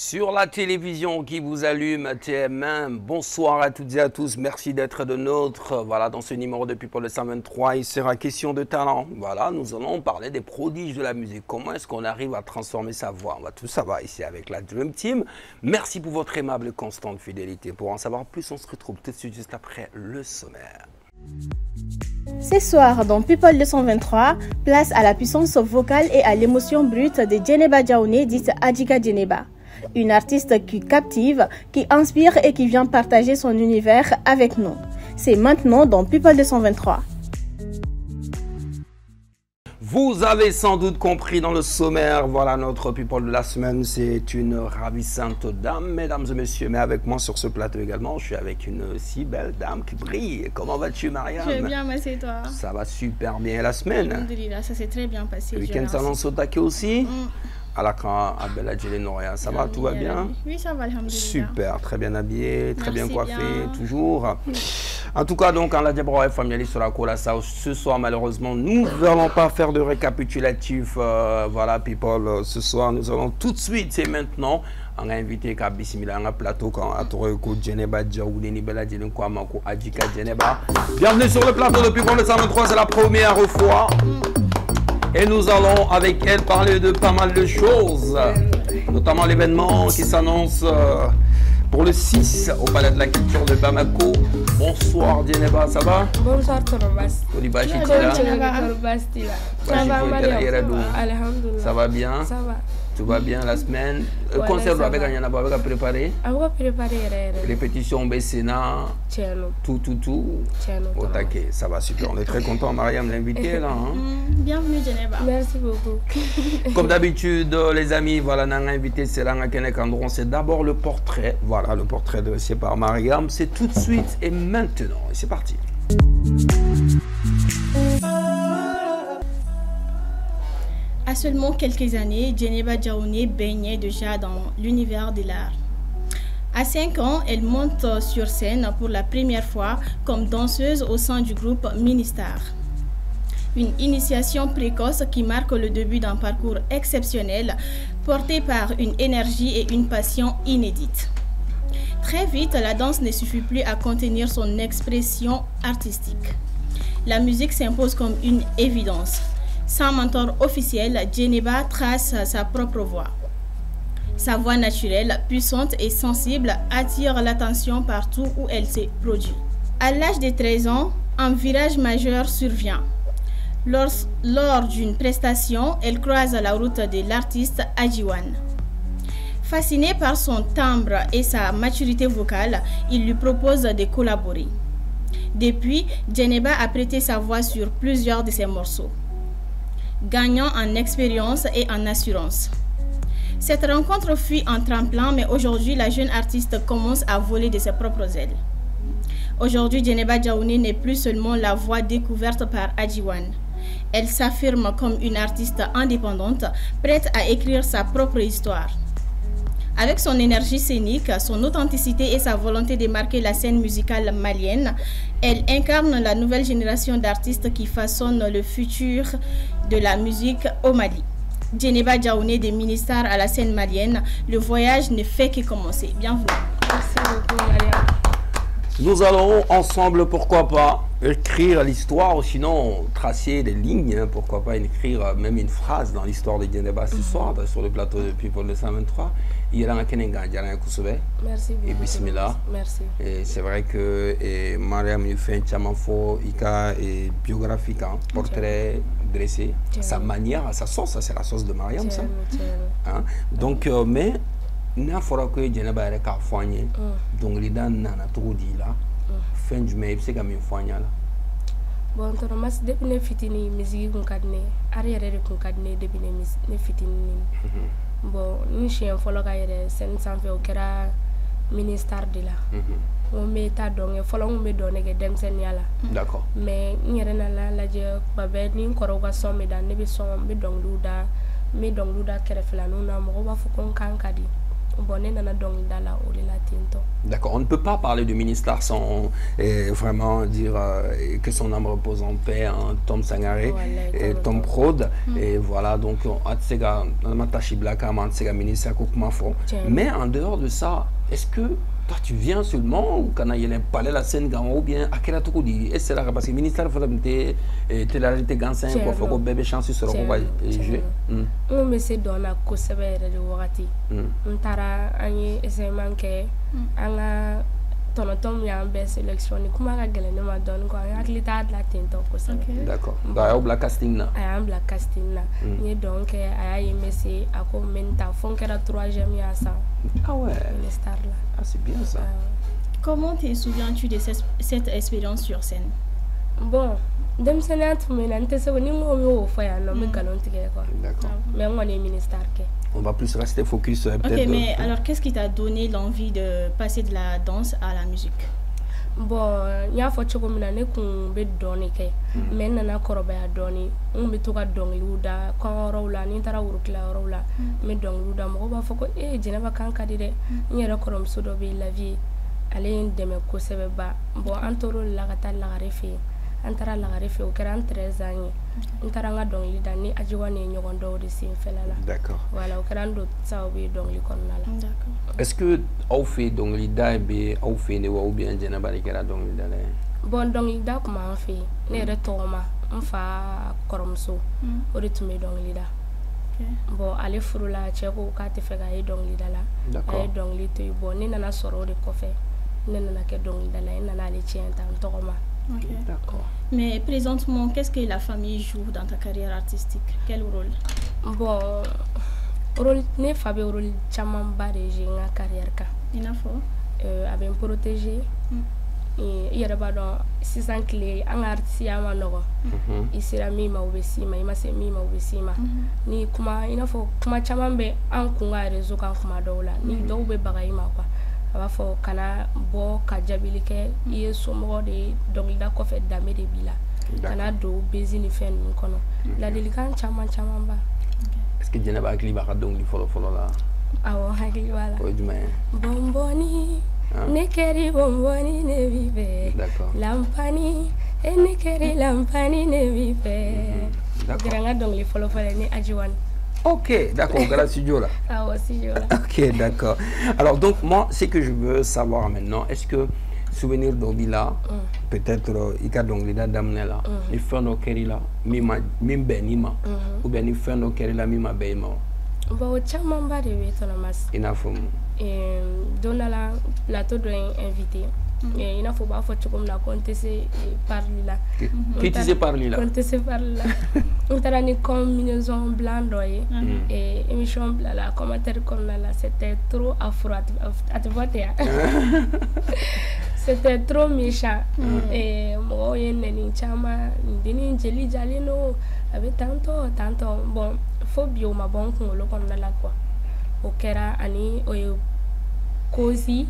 Sur la télévision qui vous allume, TM1, bonsoir à toutes et à tous, merci d'être de nôtres. Voilà, dans ce numéro de People 123, il sera question de talent. Voilà, nous allons parler des prodiges de la musique. Comment est-ce qu'on arrive à transformer sa voix? On va tout savoir ici avec la Dream Team. Merci pour votre aimable et constante fidélité. Pour en savoir plus, on se retrouve tout de suite juste après le sommaire. Ce soir, dans People 223, place à la puissance vocale et à l'émotion brute de Djeneba Diaoune, dite Adjika Djeneba. Une artiste qui captive, qui inspire et qui vient partager son univers avec nous. C'est maintenant dans People 223. Vous avez sans doute compris dans le sommaire, voilà notre People de la semaine, c'est une ravissante dame, mesdames et messieurs. Mais avec moi sur ce plateau également, je suis avec une si belle dame qui brille. Comment vas-tu, Mariam? Je vais bien, merci toi. Ça va super bien la semaine. Alhamdulillah, ça s'est très bien passé. Le week-end s'annonce au taquet aussi. Alakra, Abella Noria, ça va, tout va bien? Oui, ça va, alhamdulillah. Super, très bien habillé, très bien coiffé, bien. toujours. En tout cas, donc, en la Diabra familiale sur la Colassa, ce soir, malheureusement, nous n'allons pas faire de récapitulatif. Voilà, people, ce soir, nous allons tout de suite, c'est maintenant, on a invité Kabissimila, un plateau quand à Toreko, Djeneba, Djaoudeni, Bella, Djenkwamako, Adjika, Djeneba. Bienvenue sur le plateau de People 123, c'est la première fois. Et nous allons avec elle parler de pas mal de choses, notamment l'événement qui s'annonce pour le 6 au Palais de la Culture de Bamako. Bonsoir Djeneba, ça va? Bonsoir Torobas. Ça va bien? Ça va. Tout va bien la semaine? Voilà, Concert ça avec va. Agnana Babaka préparé? On va préparer. Répétition Bessena, tout. Au taquet, ça va super. On est très content, Mariam, l'invité là. Hein? Bienvenue, Djeneba. Merci beaucoup. Comme d'habitude, les amis, voilà, notre invité, c'est Langa Kenek Andron. C'est d'abord le portrait. Voilà, le portrait dressé par Mariam. C'est tout de suite et maintenant. Et c'est parti. À seulement quelques années, Djeneba Diaoune baignait déjà dans l'univers de l'art. À 5 ans, elle monte sur scène pour la première fois comme danseuse au sein du groupe Ministar. Une initiation précoce qui marque le début d'un parcours exceptionnel, porté par une énergie et une passion inédites. Très vite, la danse ne suffit plus à contenir son expression artistique. La musique s'impose comme une évidence. Sans mentor officiel, Djeneba trace sa propre voix. Sa voix naturelle, puissante et sensible attire l'attention partout où elle se produit. À l'âge de 13 ans, un virage majeur survient. Lors d'une prestation, elle croise la route de l'artiste Adjiwan. Fasciné par son timbre et sa maturité vocale, il lui propose de collaborer. Depuis, Djeneba a prêté sa voix sur plusieurs de ses morceaux, gagnant en expérience et en assurance. Cette rencontre fut un tremplin, mais aujourd'hui, la jeune artiste commence à voler de ses propres ailes. Aujourd'hui, Djeneba Diaoune n'est plus seulement la voix découverte par Adjiwan. Elle s'affirme comme une artiste indépendante, prête à écrire sa propre histoire. Avec son énergie scénique, son authenticité et sa volonté de marquer la scène musicale malienne, elle incarne la nouvelle génération d'artistes qui façonnent le futur de la musique au Mali. Djeneba Diaoune des Ministar à la scène malienne, le voyage ne fait que commencer. Bienvenue. Merci beaucoup, Maria. Nous allons ensemble, pourquoi pas, écrire l'histoire, ou sinon tracer des lignes, pourquoi pas écrire même une phrase dans l'histoire de Djeneba ce soir, sur le plateau de People 223. Merci beaucoup. Et bismillah. Merci. Et c'est vrai que Mariam il fait un chamafo, et biographique, hein, portrait dressé, sa manière, sa sauce, c'est la sauce de Mariam, ça. Hein? Donc, mais n'a fora que Djeneba est carfoigné, donc les dents n'a trop dit là, fin du mai, c'est comme une foignée là. Bon, Torobas, depuis que fitini musique concadne, arrière de concadne depuis que fitini. Bon, nous chien follow gaire sen sanfé au kera ministère de là. On met ta donc follow on me donne que dem sen yala. D'accord. Mais n'y a rien à la je babé ni koroga somme dans ne be son me donc luda kere fla no na mo ba fukon kankadi. D'accord, on ne peut pas parler du ministère sans vraiment dire que son âme repose en paix, hein, Tom Sangaré et Tom Prod. Et voilà, donc, mais en dehors de ça, est-ce que toi tu viens seulement ou quand il y a un palais la scène ou bien à quel âge tu est-ce que parce que le ministère de la télé gansin pour faire bébé chance sur le roi jouer on me c'est dans la course de Wagati on tara ani essayement que anga tonotom ya be sélection ni kuma ga gele ne ma don ko yakli ta la tinto ko ça d'accord da au black casting na ay black casting na ni donc ay messi ako menta fonkera 3e ya ça ah ouais ministère là ah c'est bien ça comment te souviens-tu de cette expérience sur scène bon dem senat mais nante se ni mo mi fa ya no mi galon tige quoi d'accord mais on est ministère que on va plus rester focus peut-être. Ok, mais alors qu'est-ce qui t'a donné l'envie de passer de la danse à la musique? Bon, il y a fait chose comme ça, ne qu'on be donner que, mais nana koroba ya donner, on be tout cas donner luda, quand roula, ni tara urukla roula, mais donner luda, moi on va faire quoi? Jeneva kan kadire, ni era korom sodo be la vie, aller de me kosebe ba, bon antoro la gata la garefe. Antara la garefe au 13 ans antara donc li dani ajiwane nyogondo de sin felala d'accord voilà au 42 ça obi donc li konnala d'accord est-ce que au fait donc li dabe au fait ne ou bien jena bari kera donc li dale bon donc li da kuma fait ne retoma on fa koromso o retume donc li da bon aller furula cheko ka te fega e donc li dala d'accord e donc li te bon ni nana soro de kofe ne nana ke donc li dala nana le tienta tokoma. Okay. D'accord. Mais présentement, qu'est-ce que la famille joue dans ta carrière artistique? Quel rôle? Bon, rôle ne fabe rôle chaman ba de j'ai une carrière ka. Il a fort. Avec protéger. Et il y a pas dans 600 clés en artiste à manogo. Ici la mima ou besima, il m'a c'est mima ou besima. Ni kuma il faut kuma chaman be en kunga réseau kan kuma dola. Ni do be bagaima quoi. Va fo kana bo ka jabilike iye somo de dongida ko fe dame de bila kana do bezi ni fen kono la delikan chama ba est-ce que jena ba akli ba ka dongli folo la awo hakli wala o duma bomboni ne keri bomboni ne vive d'accord lampani e ne keri lampani ne vive d'accord granga dongli folo ni ajiwan. Ok, d'accord, dans la studio là. Ah ouais, studio là. Ok, d'accord. Alors donc moi, ce que je veux savoir maintenant, est-ce que souvenir d'Obila, peut-être il y a donc les dames là, il fait nos kerila, mima benima, ou bien il fait nos kerila mima beima. Bon, chaman ba de wetonamas. Inafum. Donala plateau de invité. Il n'a faut pas faire comme la contester par là. Critiser par là. Contester par là. On t'a une combinaison blanc doye et émission la commentaire comme là c'était trop afro à te voter. C'était trop méchant et moi il n'y chama ni jeli jalino avec tanto bon faut bio ma bon qu'on le comme là quoi. Au kera ani o cosy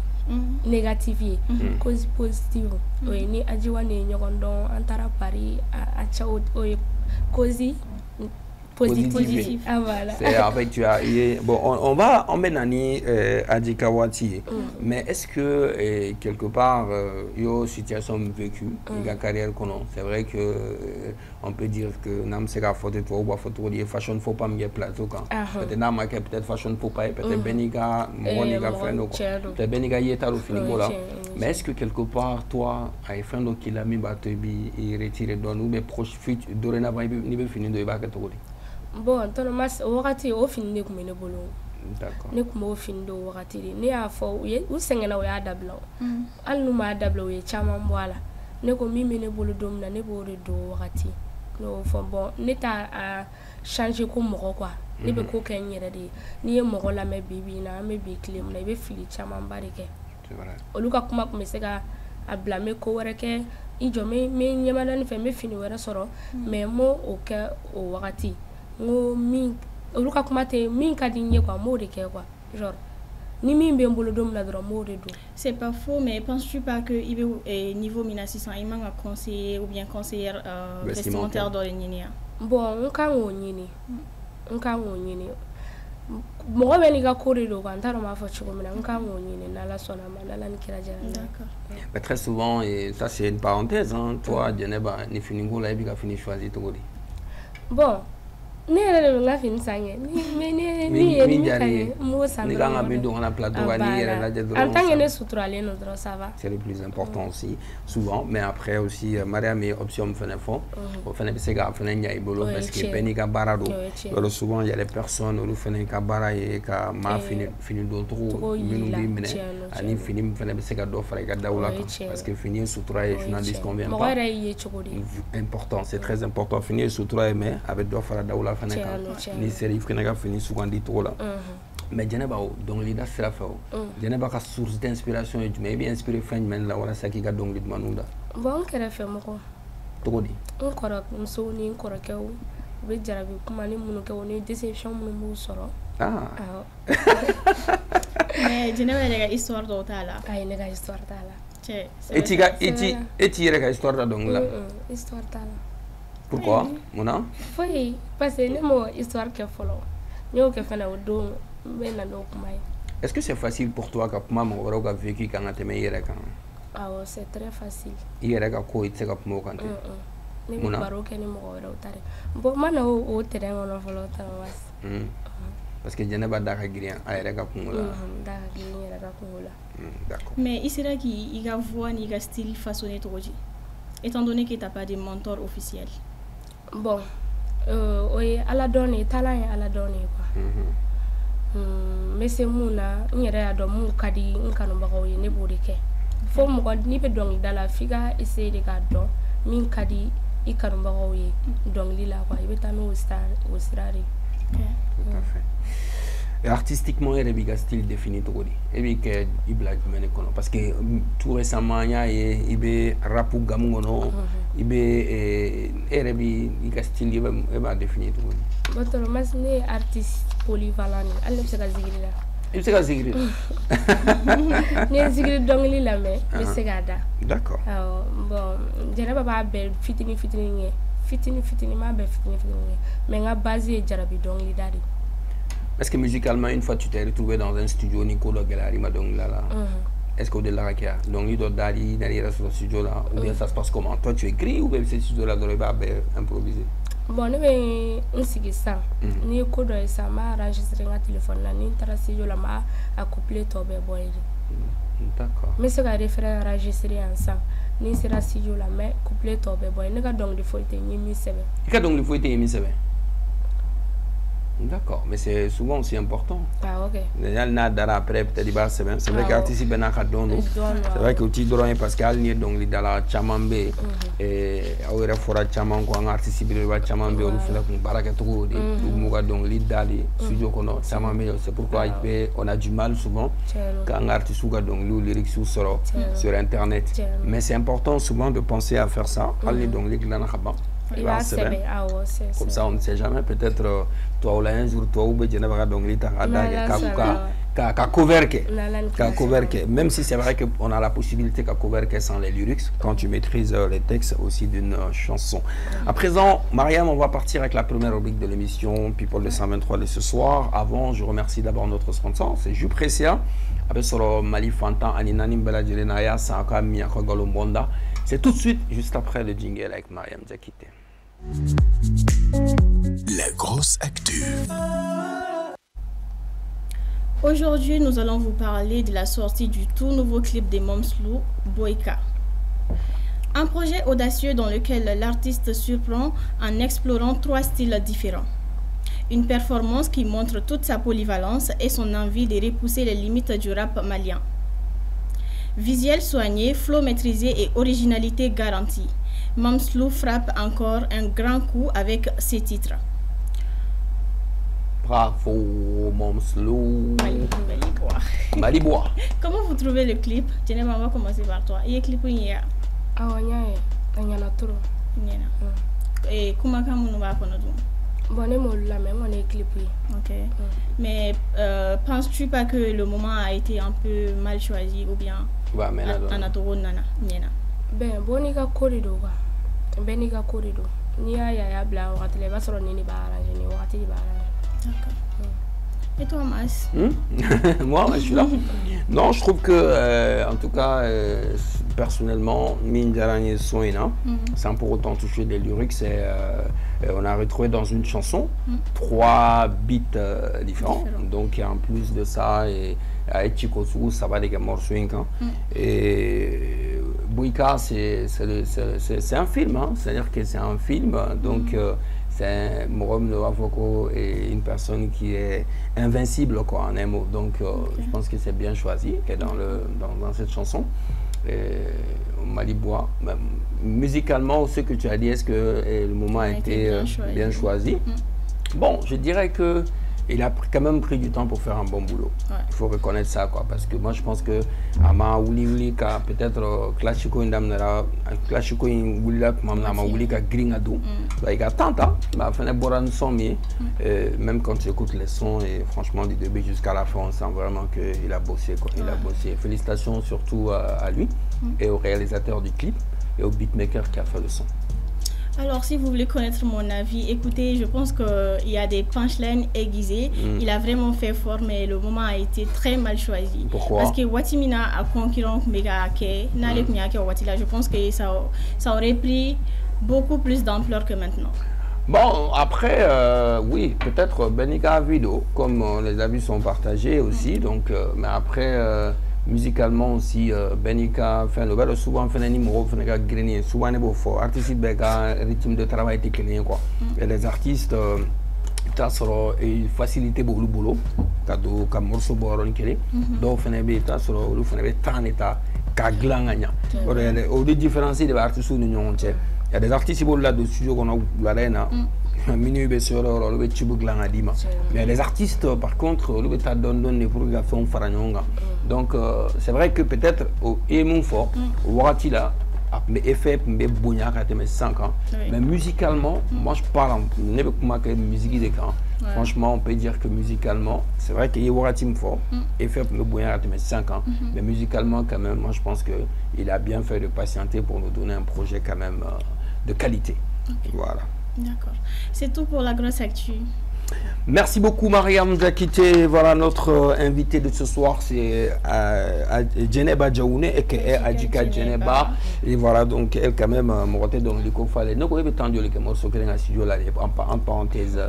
négative cause positive oui ni ajiwane nyogondo antara Paris a chao cause positif ah voilà c'est en fait tu as bon on va emmener Adjikawati mais est-ce que quelque part yo situation vécue la carrière qu'on c'est vrai que on peut dire que nam sera faute toi ou faute de fashion faut pas me plateau quand peut-être nam peut-être fashion faut pas peut-être beniga moniga frendo peut-être beniga yeta au finigo là mais est-ce que quelque part toi ay frendo qui l'a mis batebi et retirer dans nous mais proche futur dorénavant ni be fini de ba ka to. Bon, tono mas wakati o fin ne kuma ne bolo. D'accord. Ne kuma o fin do wakati ne ya fo u sengena o ya dabla. Al nu ma dabla o chama mbwala. Ne ko mi ne bolo dom na ne bo do wakati. No fo bon ne ta a changer ko mo quoi. Ne be ko ken yere de. Ni e mo la me bibi na me bi claim na be fili chama mbarike. C'est vrai. O luka kuma ko me sega a blame ko wereke ijo me nyama na ne fe me fini wera soro mais mo o ke o wakati. Min oluka kuma te min ka di nye quoi mo de ke quoi genre ni min be mbolo dom la dro mo de do. C'est pas faux, mais penses-tu pas que niveau 1600 il manque un conseiller ou bien conseillère vestimentaire dans les Ninia? Bon on kan o nyini mɔgɔ bɛ n'i ka ko de don quoi n t'a dɔn n b'a fɔ cogo min na n kan k'o ɲini n'Ala sɔnna ma n'Ala ni kira jara n'a ye. Mais très souvent, et ça c'est une parenthèse, hein, toi, Djeneba, ni fini go la, et puis tu as fini choisir tout. Bon, ne yɛrɛ de bɛ n ka fini san kɛ ni ye min ka ɲi n b'o san dɔrɔn en tant que ne suturalen don dɔrɔn ça va. C'est le plus important aussi, souvent, mais après aussi Mariam est option fana fɔ o fana bɛ se ka fana ɲɛ i bolo parce que bɛɛ n'i ka baara don alors souvent il y a les personnes olu fana ka baara ye ka maa fini don cogo minnu b'i minɛ ani fini min fana bɛ se ka dɔ fara i ka daw la kan parce que fini ye sutura ye sinon disconvient pas. Mɔgɔ yɛrɛ y'i ye cogo di. Important, c'est très important, fini ye sutura ye mais a bɛ dɔ fara daw la fana kan ni sera i fana ka fini sugandi cogo la. Mais Djeneba dɔnkili da sira fɛ o Djeneba ka source d'inspiration ye jumɛn i bɛ inspiré fɛn jumɛn la walasa k'i ka dɔnkili dumanw da. Bon n kɛrɛfɛ mɔgɔ cogo di. N kɔrɔmusow ni n kɔrɔkɛw u bɛ jarabi kuma ni minnu kɛ o ni déception minnu b'u sɔrɔ. Mais Djeneba yɛrɛ ka histoire dɔw t'a la. Ayi ne ka histoire t'a la. E t'i yɛrɛ ka histoire da dɔnkili la. Histoire t'a la. Pourquoi munna. Foyi parce que ne m'o histoire kɛ fɔlɔ n y'o kɛ fana o don n bɛ na n'o kuma ye. Est-ce que c'est facile pour toi ka kuma mɔgɔ wɛrɛw ka vécu kan ka tɛmɛ i yɛrɛ kan. Awɔ c'est très facile. I yɛrɛ ka ko i tɛ se ka kuma o kan ten. Ne bɛ baro kɛ ni mɔgɔ wɛrɛw ta dɛ bon n ma na o terrain kɔnɔ fɔlɔ Tanimasi. Parce que Djeneba da ka girin a yɛrɛ ka kungo la. Da ka girin n yɛrɛ ka kungo la. D'accord. Mais i sera k'i ka voix ni ka style façonné cogo di étant donné que t'as pas de mentor officiel. Bon o ye Ala dɔn ye talent ye Ala dɔn ye quoi. N bɛ se mun na n yɛrɛ y'a dɔn mun ka di n kanubagaw ye ne b'o de kɛ fo mɔgɔ n'i bɛ dɔnkilida la f'i ka essayer de k'a dɔn min ka di i kanubagaw ye dɔnkili la quoi i bɛ taa n'o sira de. Tout à fait. Et artistiquement il y a un style défini tout dit et puis que il blague mais parce que tout récemment il y a il rap ou gamungono il y a style il va définir tout dit. Votre mas ne artiste polyvalent allez se gazigri la. Il se gazigri. Ne zigri dongli la mais se gada. D'accord. Bon Djeneba ba bel fitini ma bel fitini mais nga basé jarabi dongli dadi. Est-ce que musicalement, une fois tu t'es retrouvé dans un studio, Nico Galari, est-ce qu'au delà de donc il doit d'aller derrière ce studio là, ou bien ça se passe comment? Toi tu écris ou bien ce studio là doit improviser? Bon, nous avons un sigisa. Ni kodo ça m'a enregistré un téléphone là, ni tra studio là m'a accouplé tobe boy. D'accord. Mais c'est qu'à référé enregistré ensemble. Ni sera studio là mais couplé tobe boy. Ni ka donc il faut être mi sebe. Il ka donc il faut être mi sebe. D'accord, mais c'est souvent aussi important. Ah, ok. Après, peut-être c'est vrai qu'artiste c'est vrai que tu dois parce qu'il y a donc dans la chamambe et il fora chamam ko artiste bi ba chamambe on fait la baraka to de muga donc lidali studio kono chamambe c'est pourquoi on a du mal souvent quand artiste ou donc le lyrics sur internet mais c'est important souvent de penser à faire ça aller donc les glana khaba. Comme ça on ne sait jamais peut-être toi ou un jour toi ou Djeneba donc même si c'est vrai qu'on a la possibilité qu'à couvrir sans les lyrics quand tu maîtrises les textes aussi d'une chanson. À présent Mariam, on va partir avec la première rubrique de l'émission People de 123 de ce soir. Avant je remercie d'abord notre sponsor, c'est Juprecia avec sur Mali Fantan Aninani Mbela Djelenaya Saka Miyako Galombonda. C'est tout de suite juste après le jingle avec Mariam Diakité. La grosse actu. Aujourd'hui, nous allons vous parler de la sortie du tout nouveau clip de Momslou, Boyka. Un projet audacieux dans lequel l'artiste surprend en explorant 3 styles différents. Une performance qui montre toute sa polyvalence et son envie de repousser les limites du rap malien. Visuel soigné, flow maîtrisé et originalité garantie. Momslou frappe encore un grand coup avec ses titres. Bravo Momslou. Malibois. Comment vous trouvez le clip? Djeneba, on va commencer par toi. Il y a un clip où il y a. Ah ouais, il y en a trop. Et comment on va faire? Bon, on est clip. Ok. Mais penses-tu pas que le moment a été un peu mal choisi ou bien? Ben, bonika corridor. Benika corridor. Ni ya bla wakati le basoro nini ba arrange ni wakati ba arrange. Et toi, Mas? Moi, je suis là. Non, je trouve que, en tout cas, personnellement, Mindarani Soina, sans pour autant toucher des lyrics, on a retrouvé dans une chanson 3 beats différents. Donc, en plus de ça, et avec Chikosu, ça va des morceaux. Et Bouika, c'est un film, hein. C'est-à-dire que c'est un film. Donc, c'est Morom Noavoko est une personne qui est invincible, quoi, en un mot. Donc, je pense que c'est bien choisi et dans cette chanson. Malibois, musicalement, ce que tu as dit, est-ce que le moment a été bien choisi? Bon, je dirais que il a quand même pris du temps pour faire un bon boulot. Il faut reconnaître ça, quoi, parce que moi je pense que ama wuli ka peut-être classico indamnera classico wulila mamna wuli ka gringado il y a tant bah fene boran sommier même quand tu écoutes les sons et franchement du début jusqu'à la fin on sent vraiment que il a bossé, quoi. Il a bossé. Félicitations surtout à lui et au réalisateur du clip et au beatmaker qui a fait le son. Alors, si vous voulez connaître mon avis, écoutez, je pense qu'il y a des punchlines aiguisées. Il a vraiment fait fort, mais le moment a été très mal choisi. Pourquoi? Parce que Watimina a concurrent Mega Ake, je pense que ça aurait pris beaucoup plus d'ampleur que maintenant. Bon, après, oui, peut-être Benika Video, comme les avis sont partagés aussi, donc, mais après... musicalement aussi Benika fait souvent fait un numéro fait souvent les fort artiste bega rythme de travail était clean, quoi. Et les artistes tasoro et facilité beaucoup le boulot cadeau comme morceau boron kele donc fait be tasoro lu fait be taneta ka glanganya au de différencier des artistes nous non. Il y a des artistes qui là de studio qu'on a l'arena minuit be sur le be chibu glanga dima, mais les artistes par contre le be ta donne pour la faire faranyonga. Donc c'est vrai que peut-être au mon fort wati là mais effet mais bougna quand tu 5 ans, mais musicalement moi je parle ne pas comment que musique des camps. Franchement on peut dire que musicalement c'est vrai qu'il y a wati fort effet mais bougna quand tu 5 ans, mais musicalement quand même moi je pense que il a bien fait de patienter pour nous donner un projet quand même de qualité. Voilà. D'accord. C'est tout pour la grosse actu. Merci beaucoup Mariam Jakite. Voilà notre invité de ce soir, c'est Djeneba Djaoune et qui est Adjika Djeneba. Et voilà donc elle quand même monté dans le fallait. Nous avons tendu les morceaux que dans studio là en parenthèse.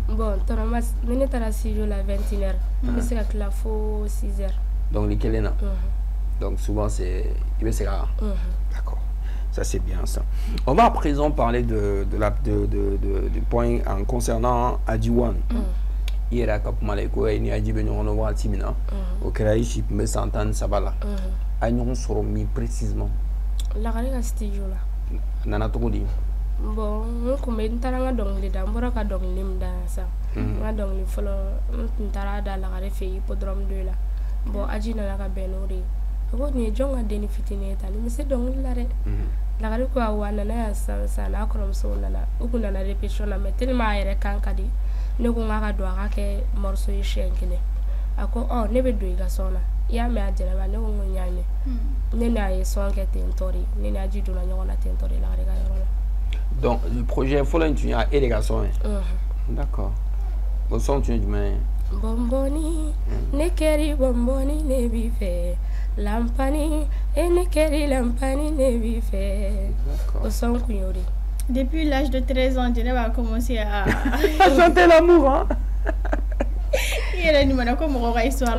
Bon, Thomas, nous sommes à la studio la 21h. Mais c'est à la faux 6h. Donc lesquels là. Donc souvent c'est d'accord. Ça c'est bien ça. On va à présent parler du point en concernant Adjiwan. Il y a cap maleko et ni Adjibeni on voit timina. Au Kraïchi me s'entendre ça va là. Agnon sur mi précisément. La carrière studio là. Nana to di. Bon, on commence taranga dong le dambora ka dong lim da ça. On dong le folo ntara da la carrière fait hippodrome 2 là. Bon Adji na ka benori. Ko ni jonga deni fitine tali mais c'est donc la re. La gare ko awana na sa na krom so na ukuna na répétition na mais tellement ayre kankadi ne ko ngaka do akake morceau yi shenkine ako oh ne be do iga sona ya me ajela ba ne ko nyame ne na yi son ke tentori ne na jidu na nyona tentori la gare ga yoro. Donc le projet Fola Ntunya et les garçons. D'accord. Bon son tu dis mais bomboni ne keri bomboni ne bi fe Lampani, et ne keri lampani ne bi fait. Depuis l'âge de 13 ans, Djeneba a commencé à chanter l'amour, hein. Il y a une comme histoire.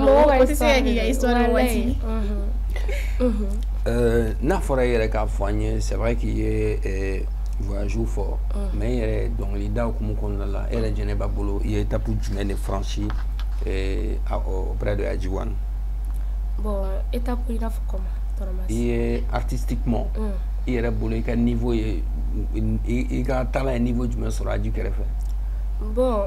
C'est vrai qu'il est voyage fort, mais il est dans l'idée comme on l'a, elle est Djeneba Bolo, il est étape de franchi auprès de Adjiwan. Bon, étape il a fait comment? Et artistiquement, il y a un niveau, il y a un talent à niveau du monsieur Adji qui a fait. Bon,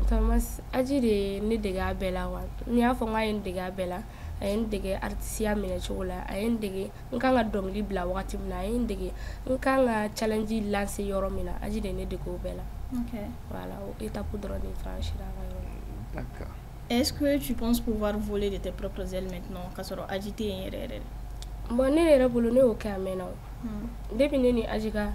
Thomas, Adji est né de Gabella. Il y a un de Gabella, un de artisan miniature, un de Nkanga Dongli Bla Watimna, un de Nkanga Challenge Lance Yoromina, Adji est né de Gobella. Ok. Voilà, étape pour donner franchir. D'accord. Est-ce que tu penses pouvoir voler de tes propres ailes maintenant, Kasoro agité et RRL? Bon, ne yɛrɛ bolo ne y'o kɛ a mɛnna o depuis ne ni Adjika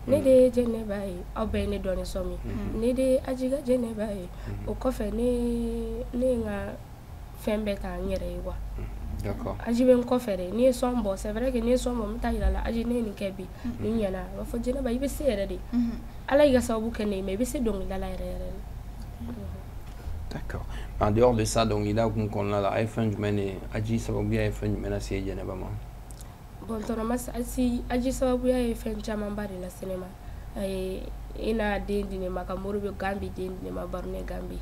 ne de Jɛnɛba ye aw bɛɛ ye ne dɔn ni sɔmi ne de Ajiga Jɛnɛba ye o kɔfɛ ne nga fɛn bɛɛ k'an yɛrɛ ye wa d'accord Aji bɛ n kɔfɛ dɛ ni ye sɔn bɔ c'est vrai que ni ye sɔn bɔ n bɛ taa yira la Aji ne ye nin kɛ bi ni ɲɛna a b'a fɔ Jɛnɛba i bɛ se yɛrɛ de Ala y'i ka sababu kɛ ne ye mais i bɛ se dɔnkilida la yɛrɛ yɛrɛ d'accord en dehors de ça donc il a kun kɔnɔna la a ye fɛn jumɛn de Aji sababuya ye fɛn jumɛn lase Jɛnɛba ma bon tonton Aji sababuya ye fɛn camanba de lase ne ma i n'a den di ne ma ka mori bɛ Gambi den di ne ma Barune Gambi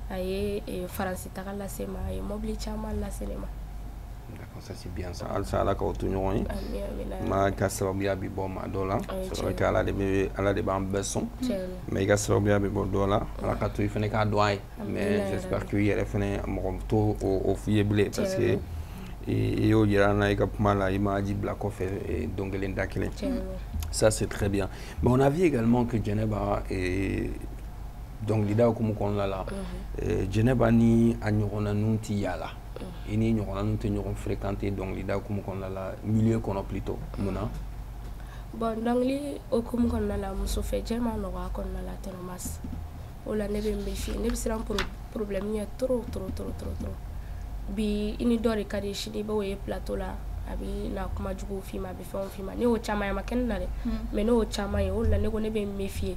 a ye Faransi taga lase ma a ye mobili caman lase ne ma d'accord ça c'est bien ça alisa Ala k'aw to ɲɔgɔn ye ma ka sababuya bi bɔ maa dɔ la c'est vrai que Ala de b'an bɛɛ sɔn mais i ka sababuya bi bɔ dɔ la Ala ka to i fɛnɛ k'a dɔn a ye mais j'espère que i yɛrɛ fɛnɛ mɔgɔ to o f'i ye bilen parce que i y'o yira an na i ka kuma la i ma Aji bila kɔfɛ don kelen da kelen ça c'est très bien mais on a vu également que Jɛnɛba dɔnkilida hukumu kɔnɔna la Jɛnɛba ni a ɲɔgɔnnaninw ti yaala i ni ɲɔgɔnnaninw tɛ ɲɔgɔn fréquenter dɔnkilida hukumu kɔnɔna la milieu kɔnɔ plutôt munna bon dɔnkili hukumu kɔnɔna la muso fɛ jɛ ma nɔgɔ a kɔnɔna la tonton Mas o la ne bɛ n méfier ne bɛ siran problème ɲɛ trop bi i ni dɔ de ka di sini i b'o ye plateau la a bɛ na kuma jugu f'i ma a bɛ fɛnw f'i ma ne y'o caman ye a ma kɛ ne na dɛ mais ne y'o caman ye o la ne ko ne bɛ n méfier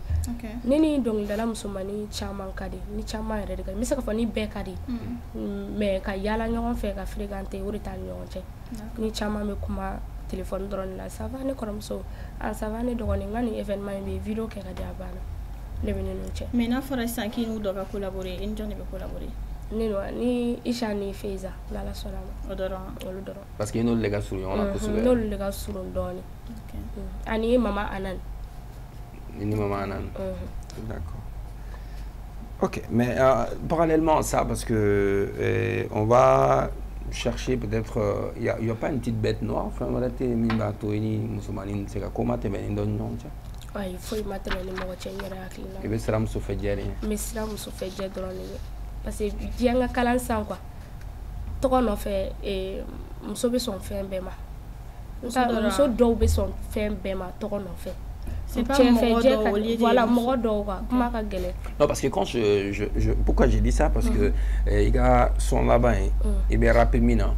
ne ni dɔnkilidala musomanin caman ka di ni caman yɛrɛ de ka di n bɛ se k'a fɔ ni bɛɛ ka di mais ka yaala ɲɔgɔn fɛ ka fréquenter o de t'an ni ɲɔgɔn cɛ ni caman bɛ kuma téléphone dɔrɔn de la ça va ne kɔrɔmuso ça va ne dɔgɔnin n ka nin événement in bɛ vidéo kɛ ka di a banna ne bɛ ne n'u cɛ mais n'a fɔra sisan k'i n'u dɔ ka collaborer i ni jɔn de bɛ collaborer ni Isha ni Feiza n'Ala sɔnna ma olu dɔrɔn parce que n'olu de ka surun ɲɔgɔn na kosɛbɛ n'olu de ka surun dɔɔnin ani Mama Anan ni Mama Anan d'accord ok mais parallèlement à ça parce que on va chercher peut-être il y a pas une petite bête noire enfin wɛrɛ tɛ min b'a to i ni musomanin tɛ se ka ko ma tɛmɛ ni dɔ ni ɲɔgɔn cɛ ayi foyi ma tɛmɛ ni mɔgɔ cɛ n yɛrɛ hakili la i bɛ siran muso fɛ jɛ de n bɛ siran muso fɛ jɛ dɔrɔn de ye parce que diɲɛ ka kalan san quoi tɔgɔ nɔfɛ muso bɛ sɔn fɛn bɛɛ ma muso dɔw bɛ sɔn fɛn bɛɛ ma tɔgɔ nɔfɛ c'est pas mɔgɔ dɔw au lieu de voilà mɔgɔ dɔw quoi kuma ka gɛlɛn non parce que quand pourquoi j'ai dit ça parce que il y a son là-bas il est rappé mina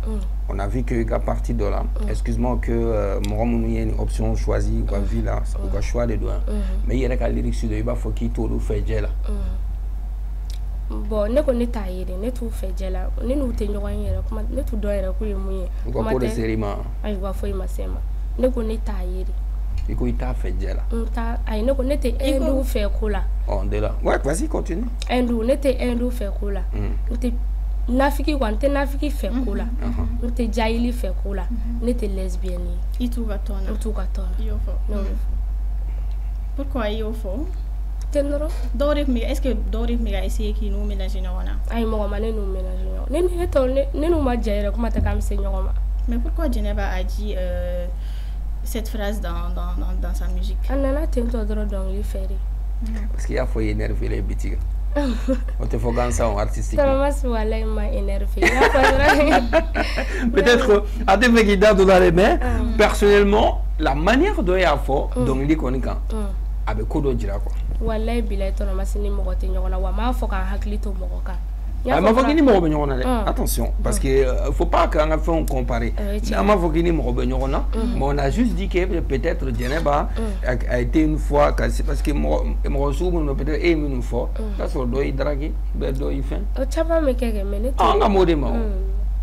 on a vu que il y a partie de là excuse-moi que mɔgɔ minnu ye une option choisie ou vie là ou ka choix de doigt mais il y a ka lyrics de il va faut qu'il t'olu fait jɛ la bon ne ko ne t'a ye dɛ ne t'u fɛ jɛ la ne n'u tɛ ɲɔgɔn ye yɛrɛ kuma ne t'u dɔn yɛrɛ k'u ye mun ye kuma tɛ seri ma ayiwa foyi ma se ma ne ko ne t'a ye de i ko i t'a fɛ jɛ la ayi ne ko ne tɛ hindu fɛ ko la de la ouais vas-y continue hindu ne tɛ hindu fɛ ko la n tɛ nafiki quoi n tɛ nafiki fɛ ko la n tɛ jahili fɛ ko la ne tɛ lesbienne ye i t'u ka tɔn na n t'u ka tɔn na i y'o fɔ pourquoi i y'o fɔ est-ce que dɔw de tun bɛ ka essayer k'i n'u mélanger ɲɔgɔn na ayi mɔgɔ ma ne n'u mélanger ɲɔgɔn ne n'u ma jɛ yɛrɛ kuma tɛ k'an bɛ se ɲɔgɔn ma mais pourquoi Jɛnɛba a dit cette phrase dans sa musique a nana tentɔ dɔrɔn dɔnkili fɛ de parce qu'il y a fɔ énervé les bitiga on te faut gansa en artistique Thomas walahi ma énervé peut-être à des mecs qui dansent dans les mains personnellement la manière de ya fɔ dɔnkili kɔni kan a bɛ ko dɔ jira quoi wallahi bilahi Thomas ni mɔgɔ tɛ ɲɔgɔn na wa m'a fɔ k'an hakili to mɔgɔ kan m'a fɔ k'i ni mɔgɔ bɛ ɲɔgɔn na dɛ attention parce que faut pas k'an ka fɛnw comparer an m'a fɔ k'i ni mɔgɔ bɛ ɲɔgɔn na mais on a juste dit que peut-être Jɛnɛba a été une fois parce que mɔgɔ sugu minnu peut-être e ye minnu fɔ k'a sɔrɔ dɔ y'i dragué bɛ dɔ y'i fɛn o caman bɛ kɛ mais ne an ka m'o de ma o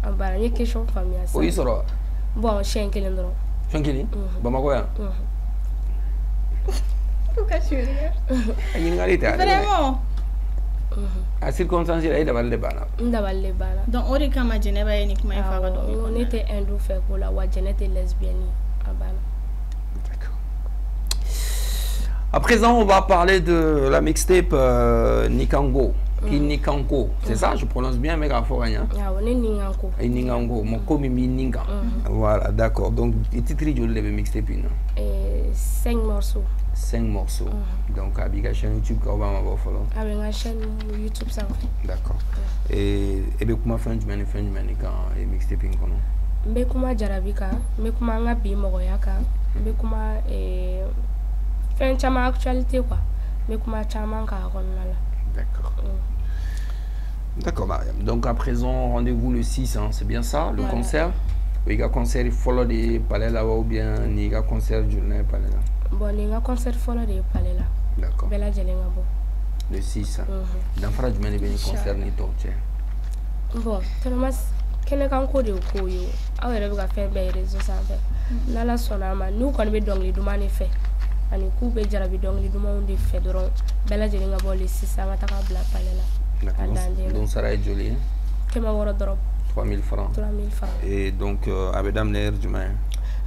an baara n ye question faamuya sisan o y'i sɔrɔ bon siɲɛ kelen dɔrɔn siɲɛ kelen Bamakɔ yan ɲininkali tɛ vraiment a circonstance la e dabali de banna n dabali de banna donc o de kama Jɛnɛba ye nin kuma in fɔ a ka dɔnkili ne tɛ hindu fɛ ko la wa Jɛnɛ tɛ lesbienne ye a banna. À présent, on va parler de la mixtape Nikango. Nikango, c'est ça, je prononce bien, mais Nikango. Nikango, mon commis Ninga. Voilà, d'accord. Donc, le titre de la mixtape 5 morceaux. 5 morceaux. Donc, avec la chaîne YouTube, comment on va follow? Avec la chaîne YouTube, ça. D'accord. Et comment faire du quand mixtape incono? Mbekuma jarabika, mbekuma nga bi mogoyaka, mbekuma fɛn caman actualité quoi mais kuma caman k'a kɔnɔna la. D'accord. D'accord, Mariam. Donc à présent, rendez-vous le 6, hein, c'est bien ça, le concert? Oui, il y a concert follow de palais là ou bien il y a concert journée palais là? Bon, il y a concert follow de palais là. D'accord. Bella Jelenga bon. Le 6. Dans Fara du Mani concert ni torture. Bon, tellement kene kan ko de ko yo. Aw yɛrɛ bɛ ka fɛn bɛɛ réseau sanfɛ. N'Ala sɔnna a ma n'u kɔni bɛ dɔnkili duman de fɛ ani k'u bɛ jarabi dɔnkili dumanw de fɛ dɔrɔn bɛɛ lajɛlen ka bɔ le 6 an ka taga bila palais la. Donc ça va être joli. Kɛmɛ wɔɔrɔ dɔrɔn. 3000 francs. 3000 francs. Et donc a bɛ daminɛ heure jumɛn?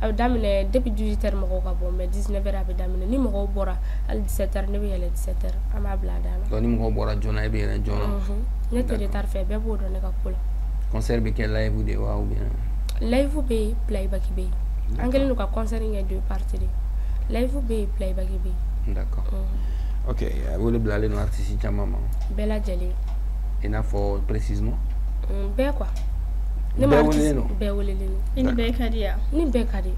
A bɛ daminɛ depuis 18h mɔgɔw ka bɔ mais 19h a bɛ daminɛ ni mɔgɔw bɔra hali 17h ne bɛ yɛlɛ 17h an b'a bila dan na. Donc ni mɔgɔw bɔra joona e bɛ yɛlɛ joona. Ne tɛ retard fɛ bɛɛ b'o dɔn ne ka ko la. Concert bɛ kɛ live de wa ou bien? Live bɛ yen playback bɛ yen. An kɛlen don ka concert in kɛ 2 parties de. Live bɛ yen playback bɛ yen. D'accord. Ok, wele bilalen don artiste caman ma. Bɛɛ lajɛlen. I n'a fɔ précisément? Bɛɛ quoi. Ne ma artiste bɛɛ welelen don. Ni bɛɛ ka di ya? Ni bɛɛ ka di.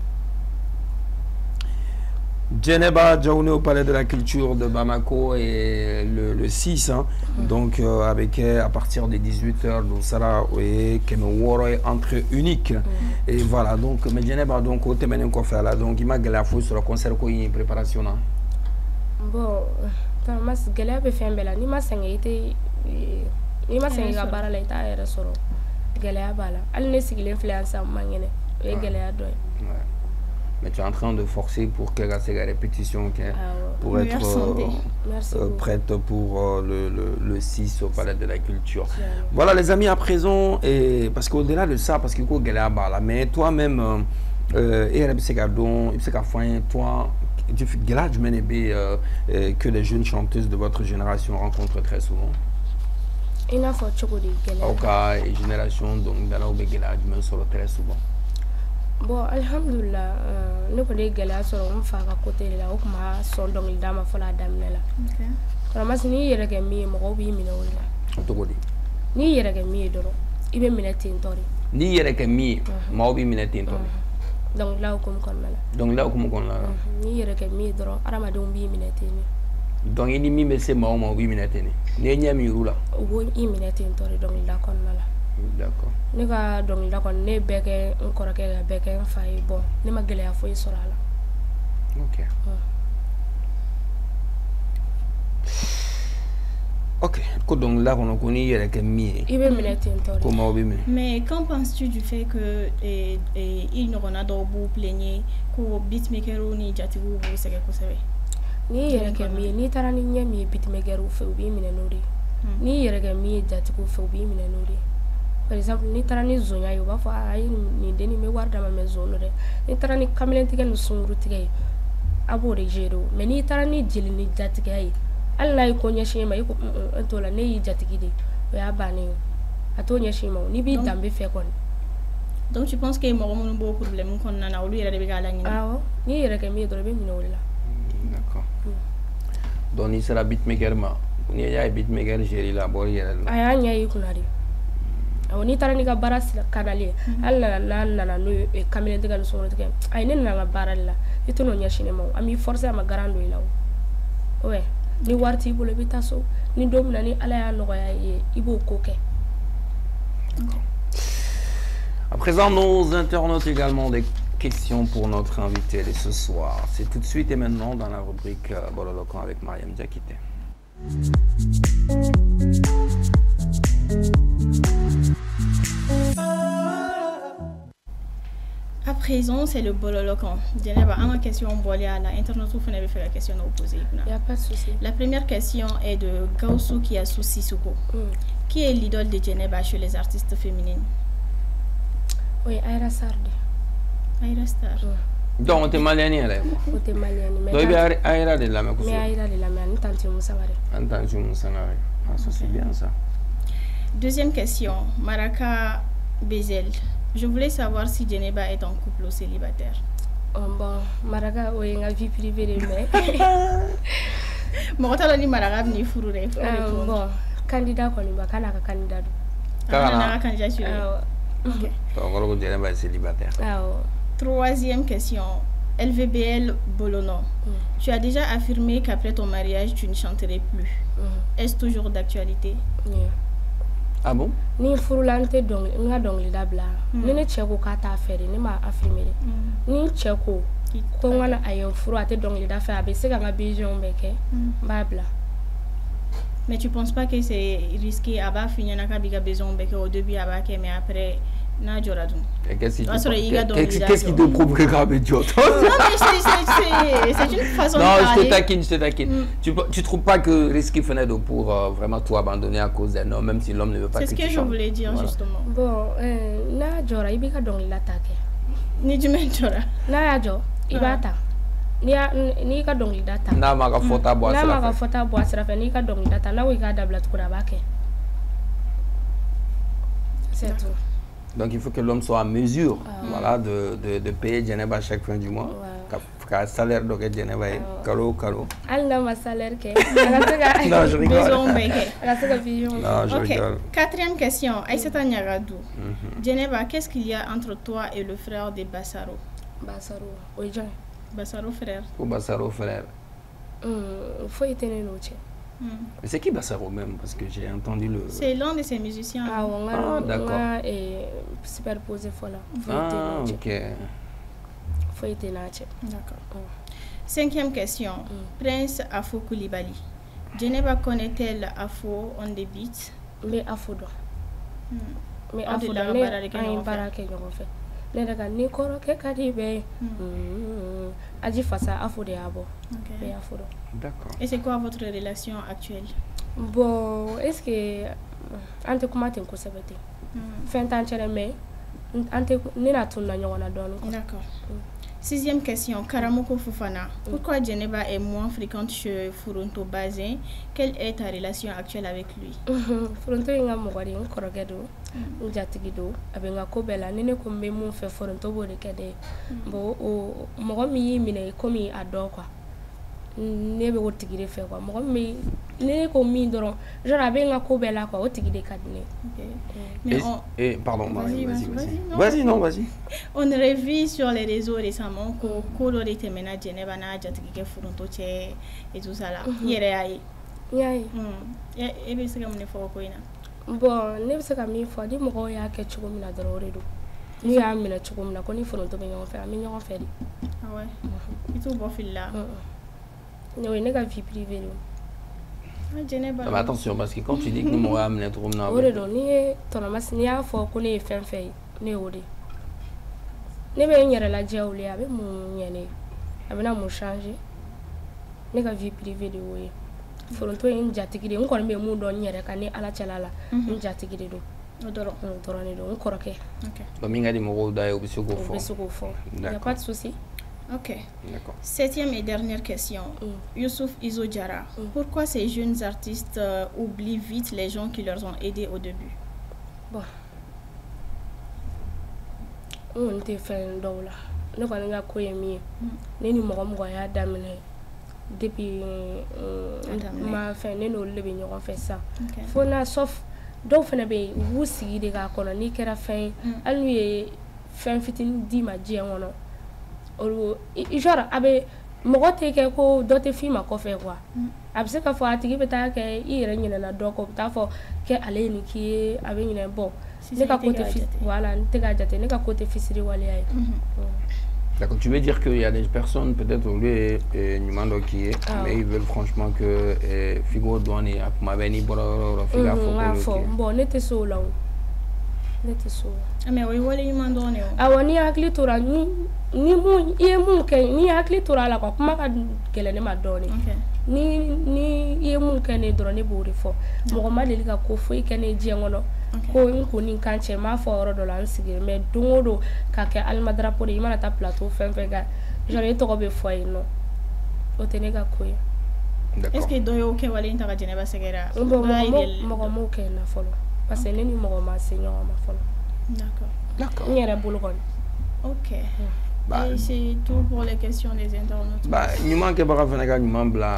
Djeneba Diaoune au Palais de la Culture de Bamako et le 6, hein, donc avec à partir de 18h, donc ça là, et Kemeworo est entrée unique. Et voilà, donc, mais Djeneba, donc, au thème qu'on fait là, donc, il m'a galé à fou sur le concert qu'on y préparation. Bon, Thomas, galé à faire belle, ni ma sangé, ni ma sangé à barra l'état et ressort. Galé à bala, elle ne s'y l'influence à mangene, et galé à deux. Mais tu es en train de forcer pour qu'elle fasse la répétition pour être prête pour le 6 au Palais de la Culture. Voilà les amis, à présent, et parce qu'au-delà de ça, parce qu'il faut qu'elle a mais toi-même, toi, que les jeunes chanteuses de votre génération rencontrent très souvent. Il a fait et génération, donc, très souvent. Bon, alhamdulillah, ne connais pas sur un fa à côté de la Okma, son dong il dama fola damnela. Ok. Ramas ni yere ke mi mo bi mi na wala. Otogodi. Ni yere ke mi doro. Ibe mi na tintori. Ni yere ke mi mo bi mi na tintori. Donc là comme kon mala. Donc là comme kon la. Ni yere ke mi doro arama dong bi mi na tini. Donc ini mi me se mo bi mi na tini. Ne nyami rula. Wo i mi na tintori donc là kon mala. D'accord. Ne ka dong la kon ne beke encore ke beke fa bon ne ma gele ya foi sora la. OK. OK. Ko donc là on connaît yere ke mi. Ibe minute entori. Comment obi mi? Mais qu'en penses-tu du fait que il ne rena do bu plaigner ko beatmaker ni jatigu bu sege ko sebe? Ni yere ke mi ni tarani nyami beatmaker u fe ubi mi nori. Ni yere ke mi jatigu fe ubi mi nori. Par exemple, ni tarani zonya yo ba fa ay ni deni me warda ma me zolo de ni tarani kamelen tige no sunguru tige abo de jero mais ni tarani jeli ni jatige ay alla ay ko nyashi ma yiko entola ne yi jatigi de o ya bani ato nyashi ma ni bi dambe fe kon. Donc tu penses que mo mo bo problème kon na na olu yere de be gala ni? Ah ni yere ke mi do be mi no la. D'accord. Donc ni sera beatmaker ma ni ya beatmaker jeri la bo yere la. Aya nya yi kunari. Ni tarani ka bara sila kanale alla na no e kamele de gal so tige ay ne na bara la ito no nyashine mo ami forcer ma garando ila ouais ni warti bolo bitaso ni dom na ni ala ya no ya ibo koke. À présent nos internautes également des questions pour notre invité de ce soir. C'est tout de suite et maintenant dans la rubrique Bololokan avec Mariam Diakité. À présent, c'est le Bololokan. Djeneba, une question bolée à l'internet, vous n'avez fait la question à opposer. Il n'y a pas de souci. La première question est de Gaussou Kiasu Sissoko. Qui est l'idole de Djeneba chez les artistes féminines? Oui, Aïra Sarde. Aïra Star. Donc, tu es malienne, là? Tu es malienne. Donc, il y a Aïra de la main. Mais Aïra de la main, nous tentons Moussangare. Tentons Moussangare. Ah, ça, c'est bien ça. Deuxième question, Maraka Bezel. Je voulais savoir si Djeneba est en couple ou célibataire. Bon, Maraka, oui, une vie privée de mais. Bon, tu as dit Maraka ni furure. Bon, candidat qu'on y va, canaka candidat. Canaka candidat. Ok. Donc, Djeneba est célibataire. Troisième question, LVBL Bolono, tu as déjà affirmé qu'après ton mariage, tu ne chanterais plus. Est-ce toujours d'actualité? Ah bon? Ni furulante dong nga dongli dabla. Ni ne cheko ka ta affaire ni ma affirmer. Ni cheko ko ngana ayen furu ate dongli da fa be se ka nga vision beke babla. Mais tu penses pas que c'est risqué à bas finir na ka biga besoin beke au début à bas mais après na joradun. Qu'est-ce qui te prouve que grave idiot? Non mais c'est une façon de parler. Je te taquine. Tu trouves pas que risqué fenêtre pour vraiment tout abandonner à cause d'un homme, même si l'homme ne veut pas que tu chantes? C'est ce que je voulais dire justement. Bon, na jora ibika dongli l'attaque. Ni du même jora. Na jo ibata. Ni ka dongli data. Na ma ka fota bo asra. Na ma ka fota bo asra fe ni ka dongli data na wi ka dabla tukura bake. C'est tout. Donc il faut que l'homme soit en mesure voilà, de payer Djeneba à chaque fin du mois. Qu'un salaire de Djeneba est caro. Elle n'a pas salaire que. Non, je rigole. Non, je rigole. Quatrième question. Aïssata Nyagadou. Djeneba, qu'est-ce qu'il y a entre toi et le frère de Bassaro? Bassaro, oui, Jean. Bassaro frère. Ou Bassaro frère. Faut y tenir noche. Mais c'est qui Bassaro même? Parce que j'ai entendu le... C'est l'un de ses musiciens. D'accord. Et superposé voilà. Ok. Faut y tenir. D'accord. Cinquième question. Prince Afo Koulibaly. Djeneba connaît-elle Afo on the beat? Mais Afo do. Mais Afo do ne barake ñoo fait. Ne daga ni koro ke kadibe. Aji fasa Afo de abo. Mais Afo do. D'accord. Et c'est quoi votre relation actuelle? Bon, est-ce que ante kuma ten ko sabete? Fin temps chere mais ante ni na tunna ñona donu. D'accord. Sixième question, Karamoko Fofana. Pourquoi Djeneba est moins fréquente chez Furonto Bazin? Quelle est ta relation actuelle avec lui? Furonto inga mogari nkorogedo, njatigido, abenga kobela nene kombe mu fe Furonto bode kede. Bo o mogo mi mine komi ado kwa. Nebe wotigide fe kwa. Mogo mi nene komi ndoro, genre abenga kobela kwa wotigide kadine. Mais pardon, vas-y, non, vas-y. On aurait vu sur les réseaux récemment que Kolo était maintenant Djeneba na jatigike Furonto che et tout ça là. Yere ayi. Yayi. Et bien c'est comme une fois quoi ina. Bon, ne bisa ka mi fo di mogo ya ke chugo mina doro redo. Ni ya mina chugo mina ko ni Furonto be ñoo fe ami ñoo fe di. Ah ouais. Et tout bon fil là. Ne ne ka vie privée. Mais attention, parce que quand tu dis que nous m'aurons amené trop de temps. Oui, ni ton amas ni a fort qu'on est fin fait, ne ode. Ne be nyere la jaouli abe mu nyene. Abe na mu changer. Ne ka vie privée de oui. Furonto injatigide, on ko be mu do nyere ka ni ala chalala. Injatigide do. Odoro, ne do, on koroke. OK. Ba minga di mo da yo bisu go fo. Il n'y a pas de souci. Ok. D'accord. Septième et dernière question. Youssouf Izo Diarra. Pourquoi ces jeunes artistes oublient vite les gens qui leur ont aidés au début? Bon. On était fait un dos là. Nous avons eu quoi mieux. Nous avons eu damné depuis ma fin. Nous avons fait ça. Faut na sauf donc fana be wusi de ga kono ni kera fin. Anu ye fin fitin di ma je wono. Genre abe mogo teke ko dote fima ko fe quoi abse ka fo atigi beta ke ire nyina na doko ta fo ke ale ni ki abe nyina bon ne ka côté fils voilà ne te ga jate ne ka côté fisiri wali ay. D'accord, tu veux dire qu'il y a des personnes peut-être au lieu Numando qui est mais ils veulent franchement que Figo douane a ma beni boro figa fo bon ne te so là nete so mais oui wala Numando ne awani akli tora ni mu ye mu ke ni akli tora la ko kuma ka gele ne ma doni ni ye mu ke ne dro ne bori fo mo ma deli ka ko fo ke ne je ngono ko ko ni kanche ma fo oro do lan sigir mais dungodo ka ke almadra pour imana ta plateau fen ga jare to ko be fo ino o tene ga ko est-ce que doyo ke wala inta ga Djeneba segera mo ke na folo parce que ni mo ma seigneur ma folo d'accord ni era bulgon. Ok. Et c'est tout pour les questions des internautes. Nous manquons pas de nous bla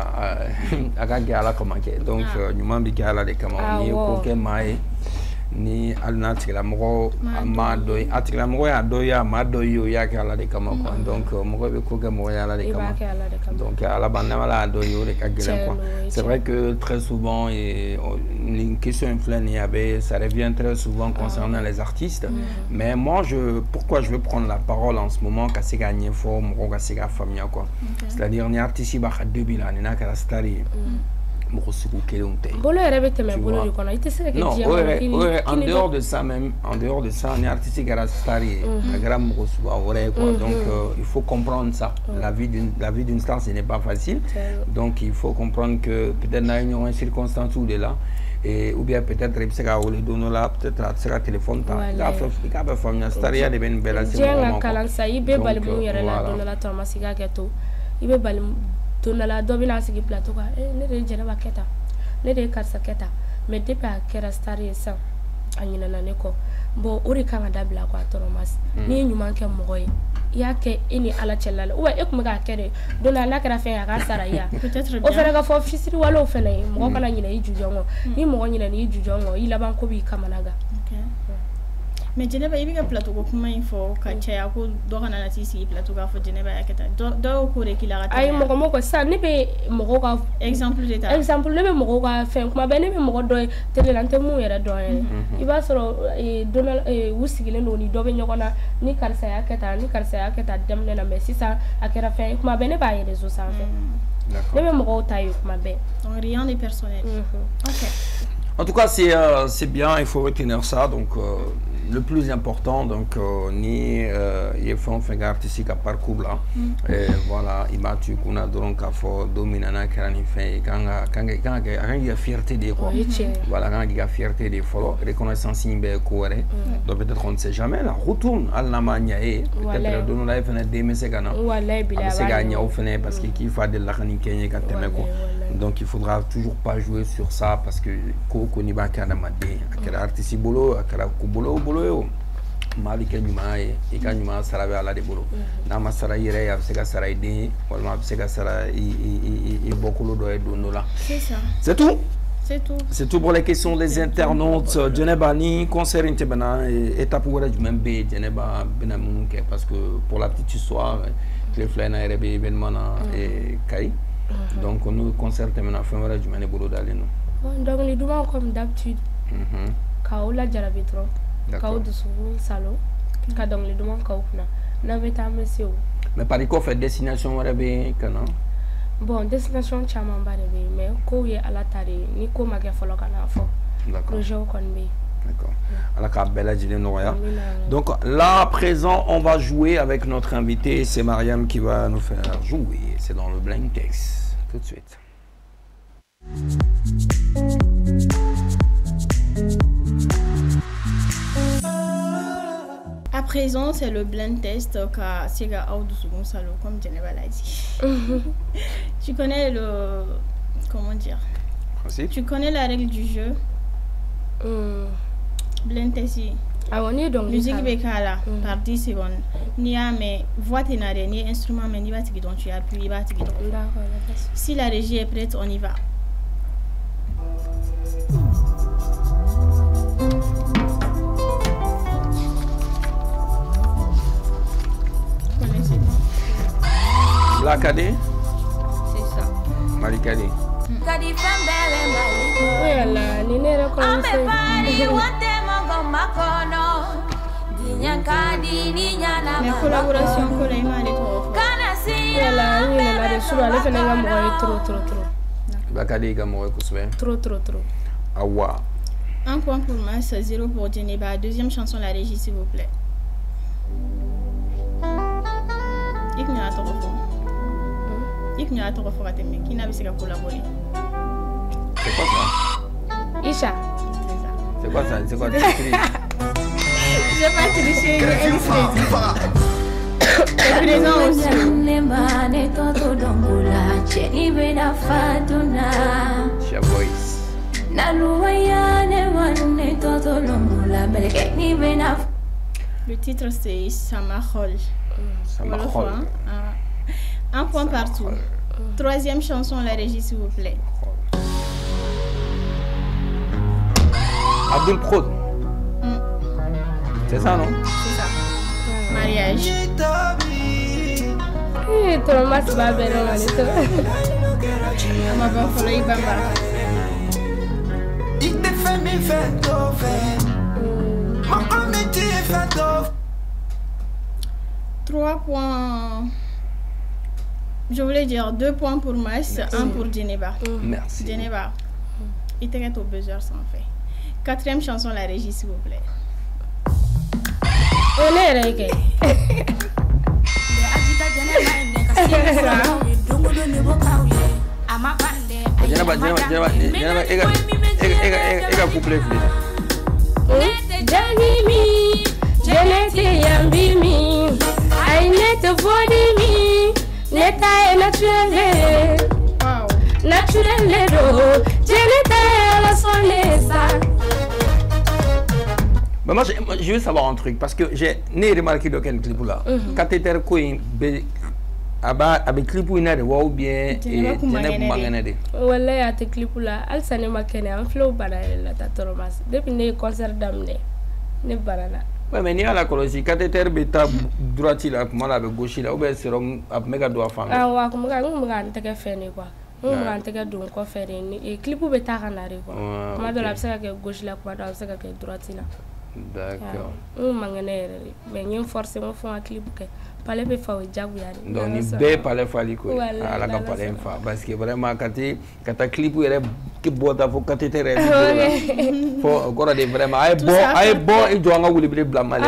à la comment donc nous manquons à la de comment ni aucun maï ni alna tigilamɔgɔ a ma dɔ a tigilamɔgɔ y'a dɔ ye a ma dɔ ye o y'a kɛ ala de kama quoi donc mɔgɔ bɛ ko kɛ mɔgɔ ye ala de kama donc ala b'an n'ala y'a dɔ ye o de ka gɛlɛn quoi c'est vrai que très souvent une question in filɛ nin ye a bɛ ça revient très souvent concernant les artistes mais moi pourquoi je veux prendre la parole en ce moment ka se ka ɲɛfɔ mɔgɔw ka se ka faamuya quoi c'est-à-dire ni artiste b'a ka debi la ni n'a kɛra star ye mɔgɔ sugu kelenw tɛ bolo yɛrɛ bɛ tɛmɛ bolo de kɔnɔ i tɛ se ka kɛ diɲɛ en dehors de ça même en dehors de ça ni artiste kɛra star ye a kɛra mɔgɔ sugu wɛrɛ ye quoi donc il faut comprendre ça la vie d'une star ce n'est pas facile donc il faut comprendre que peut-être n'a ye ɲɔgɔn circonstance de la ou bien peut-être i bɛ se ka wele don dɔ la peut-être a tɛ se ka téléphone ta i k'a bɛ faamuya stariya de bɛ nin bɛɛ lase mɔgɔ ma diɲɛ ka kalan sa i bɛ bali mun yɛrɛ la don dɔ la tɔrɔma sigi ka kɛ to i bɛ bali don dɔ la dɔ bɛna sigi plateau kan ne de ye Jɛnɛba kɛ tan ne de ye karisa kɛ tan mais depuis a kɛra star ye sisan a ɲinɛna ne kɔ bon o de kan ka dabila quoi tɔrɔma n'i ye ɲuman kɛ mɔgɔ ye i y'a kɛ e ni ala cɛla la ou bien e tun bɛ k'a kɛ de don dɔ la n'a kɛra fɛn ye a k'a sara i ya o fana ka fɔ fisiriwalew fana ye mɔgɔ kana ɲinɛ i jujɔn kɔ ni mɔgɔ ɲinɛna i jujɔn kɔ i laban ko b'i kamana gan mais Jɛnɛba i bɛ ka plateau ko kuma in fɔ ka caya ko dɔ kana na t'i sigi plateau k'a fɔ Jɛnɛba y'a kɛ tan dɔ y'o ko de k'i la ka tɛmɛ ayi mɔgɔ ko sisan ne bɛ mɔgɔw ka exemple de ta exemple ne bɛ mɔgɔw ka fɛn kuma bɛɛ ne bɛ mɔgɔ dɔ ye télé la n tɛ mun yɛrɛ dɔn yɛrɛ i b'a sɔrɔ don u sigilen don ni dɔ bɛ ɲɔgɔn na ni karisa y'a kɛ tan ni karisa y'a kɛ tan daminɛ na mais sisan a kɛra fɛn ye kuma bɛɛ ne b'a ye réseau sanfɛ ne bɛ mɔgɔw ta ye kuma bɛɛ donc rien de personnel ok en tout cas c'est bien il faut retenir ça donc le plus important donc ni ye fɛn o fɛn kɛ artiste ka parcours la voilà i b'a tu kunna dɔrɔn k'a fɔ don min na n'a kɛra nin fɛn ye a kan k'i ka fierté de ye quoi voilà a kan k'i ka fierté de ye fɔlɔ reconnaissance in bɛ ko wɛrɛ donc peut-être on ne sait jamais la retourne hali n'a ma ɲɛ ye peut-être don dɔ la e fɛnɛ den bɛ se ka na a bɛ se k'a ɲɛ o fɛnɛ parce que k'i fa delila ka nin kɛ n ye ka tɛmɛ quoi donc il faudra toujours pas jouer sur ça parce que ko n'i b'a kɛ adamaden a kɛra artiste bolo a kɛra ko bolo ye o maa bɛ kɛ ɲuman ye i ka ɲuman sara bɛ ala de bolo n'a ma sara i yɛrɛ ye a bɛ se ka sara i den ye walima a bɛ se ka sara i bɔkolo dɔ ye don dɔ la c'est tout c'est tout pour les questions des internautes Jɛnɛba ni concert in tɛmɛna étape wɛrɛ jumɛn bɛ yen Jɛnɛba bɛna minnu kɛ parce que pour la petite histoire tile fila in na yɛrɛ bɛ événement na Kayi donc n'o concert tɛmɛna fɛn wɛrɛ jumɛn de bolo dalen don dɔnkili duman comme d'habitude k'aw lajarabi dɔrɔn k'aw dusukun salo ka dɔnkili duman k'aw kunna n'aw bɛ taa an bɛ se o mais pari kɔfɛ destination wɛrɛ bɛ yen ka na bon destination camanba de bɛ yen mais kow ye ala ta de ye ni ko ma kɛ fɔlɔ ka n'a fɔ projets kɔni bɛ yen. D'accord. Alors, donc là, à présent, on va jouer avec notre invité. C'est Mariam qui va nous faire jouer. C'est dans le Blind Test. Tout de suite. À présent, c'est le blind test qu'a Sega Aoudou Salo, comme Jɛnɛba l'a dit. Tu connais le... Comment dire? Principe. Tu connais la règle du jeu? Blind test. Musique Bekala par 10 secondes. Ni a mais voix ténaré, ni instrument, mais ni va tiki donc tu appuies, il va tiki donc. Si la régie est prête, on y va. Blacadé. C'est ça. Malikadé. Mais collaboration con les mains est trop trop. Awa. Un point pour Mas, 0 pour Jɛnɛba. Deuxième chanson, la régie, s'il vous plaît. Ik n'y a pas de qui n'a pas collaboré. C'est quoi ça? Isha. C'est quoi ça? C'est quoi ça? J'ai pas triché, c'est présent aussi. Chia Voice. Le titre c'est Samarol. Samarol. Un point partout. Troisième chanson, la régie s'il vous plaît. Abdul Prod. C'est ça, non? C'est ça. Mariage. Thomas va bien Ma bonne folie, Bamba. 3 points. Je voulais dire 2 points pour Mas, 1 pour Djeneba. Merci. Djeneba, il t'arrête au buzzer sans fait. 4e chanson, la régie, s'il vous plaît. On est réglé. Djeneba, couplet. Mais moi, je veux savoir un truc parce que j'ai remarqué dans quel clip là. Cathéter Queen, avec clip ou bien ou bien voilà ya te clip là al sane makene en flow banale la ta Thomas depuis ne concert d'amné ne banana. Ouais, mais ni à la colonie, cathéter bêta droite là, moi la gauche là, ou bien c'est un méga doigt femme. Ah ouais, comme ça, on va te faire ni quoi. On va te faire donc quoi faire ni et clip ou bêta canari quoi. Moi de la ça que gauche là, quoi, dans ça que droite là. D'accord. On mangane mais ni forcément font un clip que parler be fa jagu ya. Donc ni be parler fa liko. Ala ka parler fa parce que vraiment quand ta clip est que bota faut cathéter faut encore des vraiment ay bon et doit nga wuli bi blamale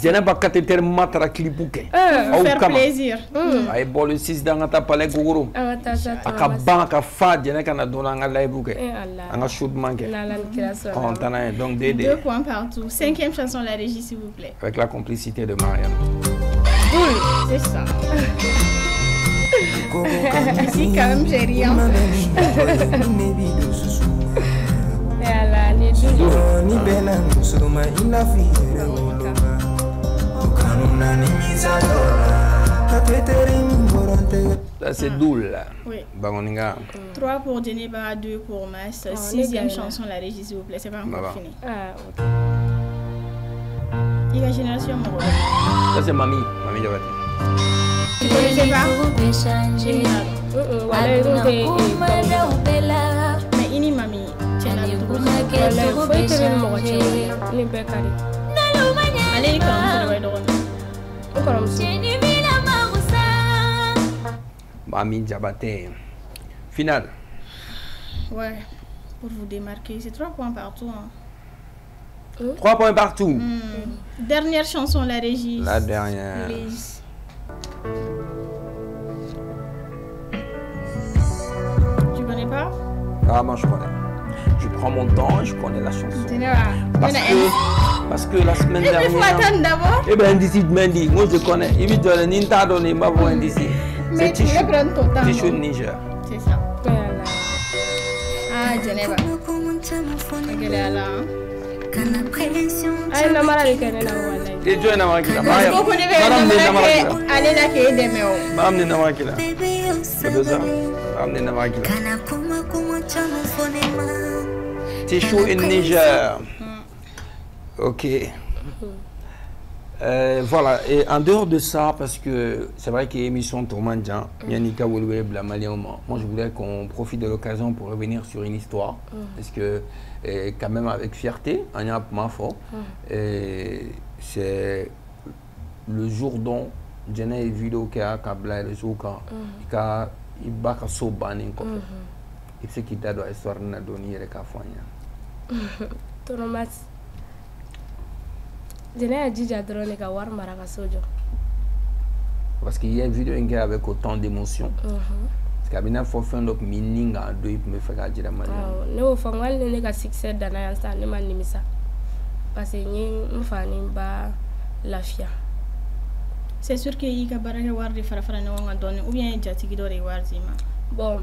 je n'ai pas cathéter matra clip que faire plaisir ay bon le 6 dans ta parler gogoro aka ban ka fa je n'ai kana dona nga live que nga shoot manqué contana donc 2 points partout. 5e chanson, la régie, s'il vous plaît. Avec la complicité de Mariam. C'est ça. Ici, quand même, j'ai rien. Ça, c'est Doul. Oui. 3 pour Djeneba, 2 pour Mas. 6e chanson, la régie, s'il vous plaît. C'est pas encore fini. Il y a Génération Moro. Ça, c'est Mamie. Mamie Diabaté. Tu connais pas? Mais ini Mamie. Allez, Mamie Diabaté. Finale. Ouais. Pour vous démarquer, c'est 3 points partout. 3 points partout. Dernière chanson, la régie. La dernière. Tu connais pas? Ah, moi je connais. Je prends mon temps, je connais la chanson. Parce que la semaine dernière. Il faut attendre d'abord. Eh bien, d'ici Mendy, moi je connais. Il me donne Ninta donné ma voix d'ici. Mais tu veux prendre ton temps. Tichou Niger. C'est ça. Ah, Geneva. Elle est là. Ay namara de kene na wala. Et tu es namara kila. Madame allez là qui est des méos. Madame ne namara kila. C'est ça. Madame ne namara kila. Tichou in Niger. Ok. Voilà, et en dehors de ça, parce que c'est vrai qu'il y a une émission Tourmandjan, Yannika Woluwe, moi je voulais qu'on profite de l'occasion pour revenir sur une histoire, parce que quand même avec fierté, on y a ma fort, c'est le jour dont j'ai vu vidéo qui a câblé le jour quand il a so banning quoi, et ce qui t'a donné histoire de donner les cafouania. Thomas. Parce qu'il y a une vidéo avec autant d'émotions. Parce qu'il y a faut faire un meaning à deux pour me faire dire mal. Non, faut moi le nègre succès dans l'instant ne m'anime ça. Parce que nous faisons pas la fia. C'est sûr que il y a barrage voir de faire faire non on donne ou bien jatigi do reward zima. Bon,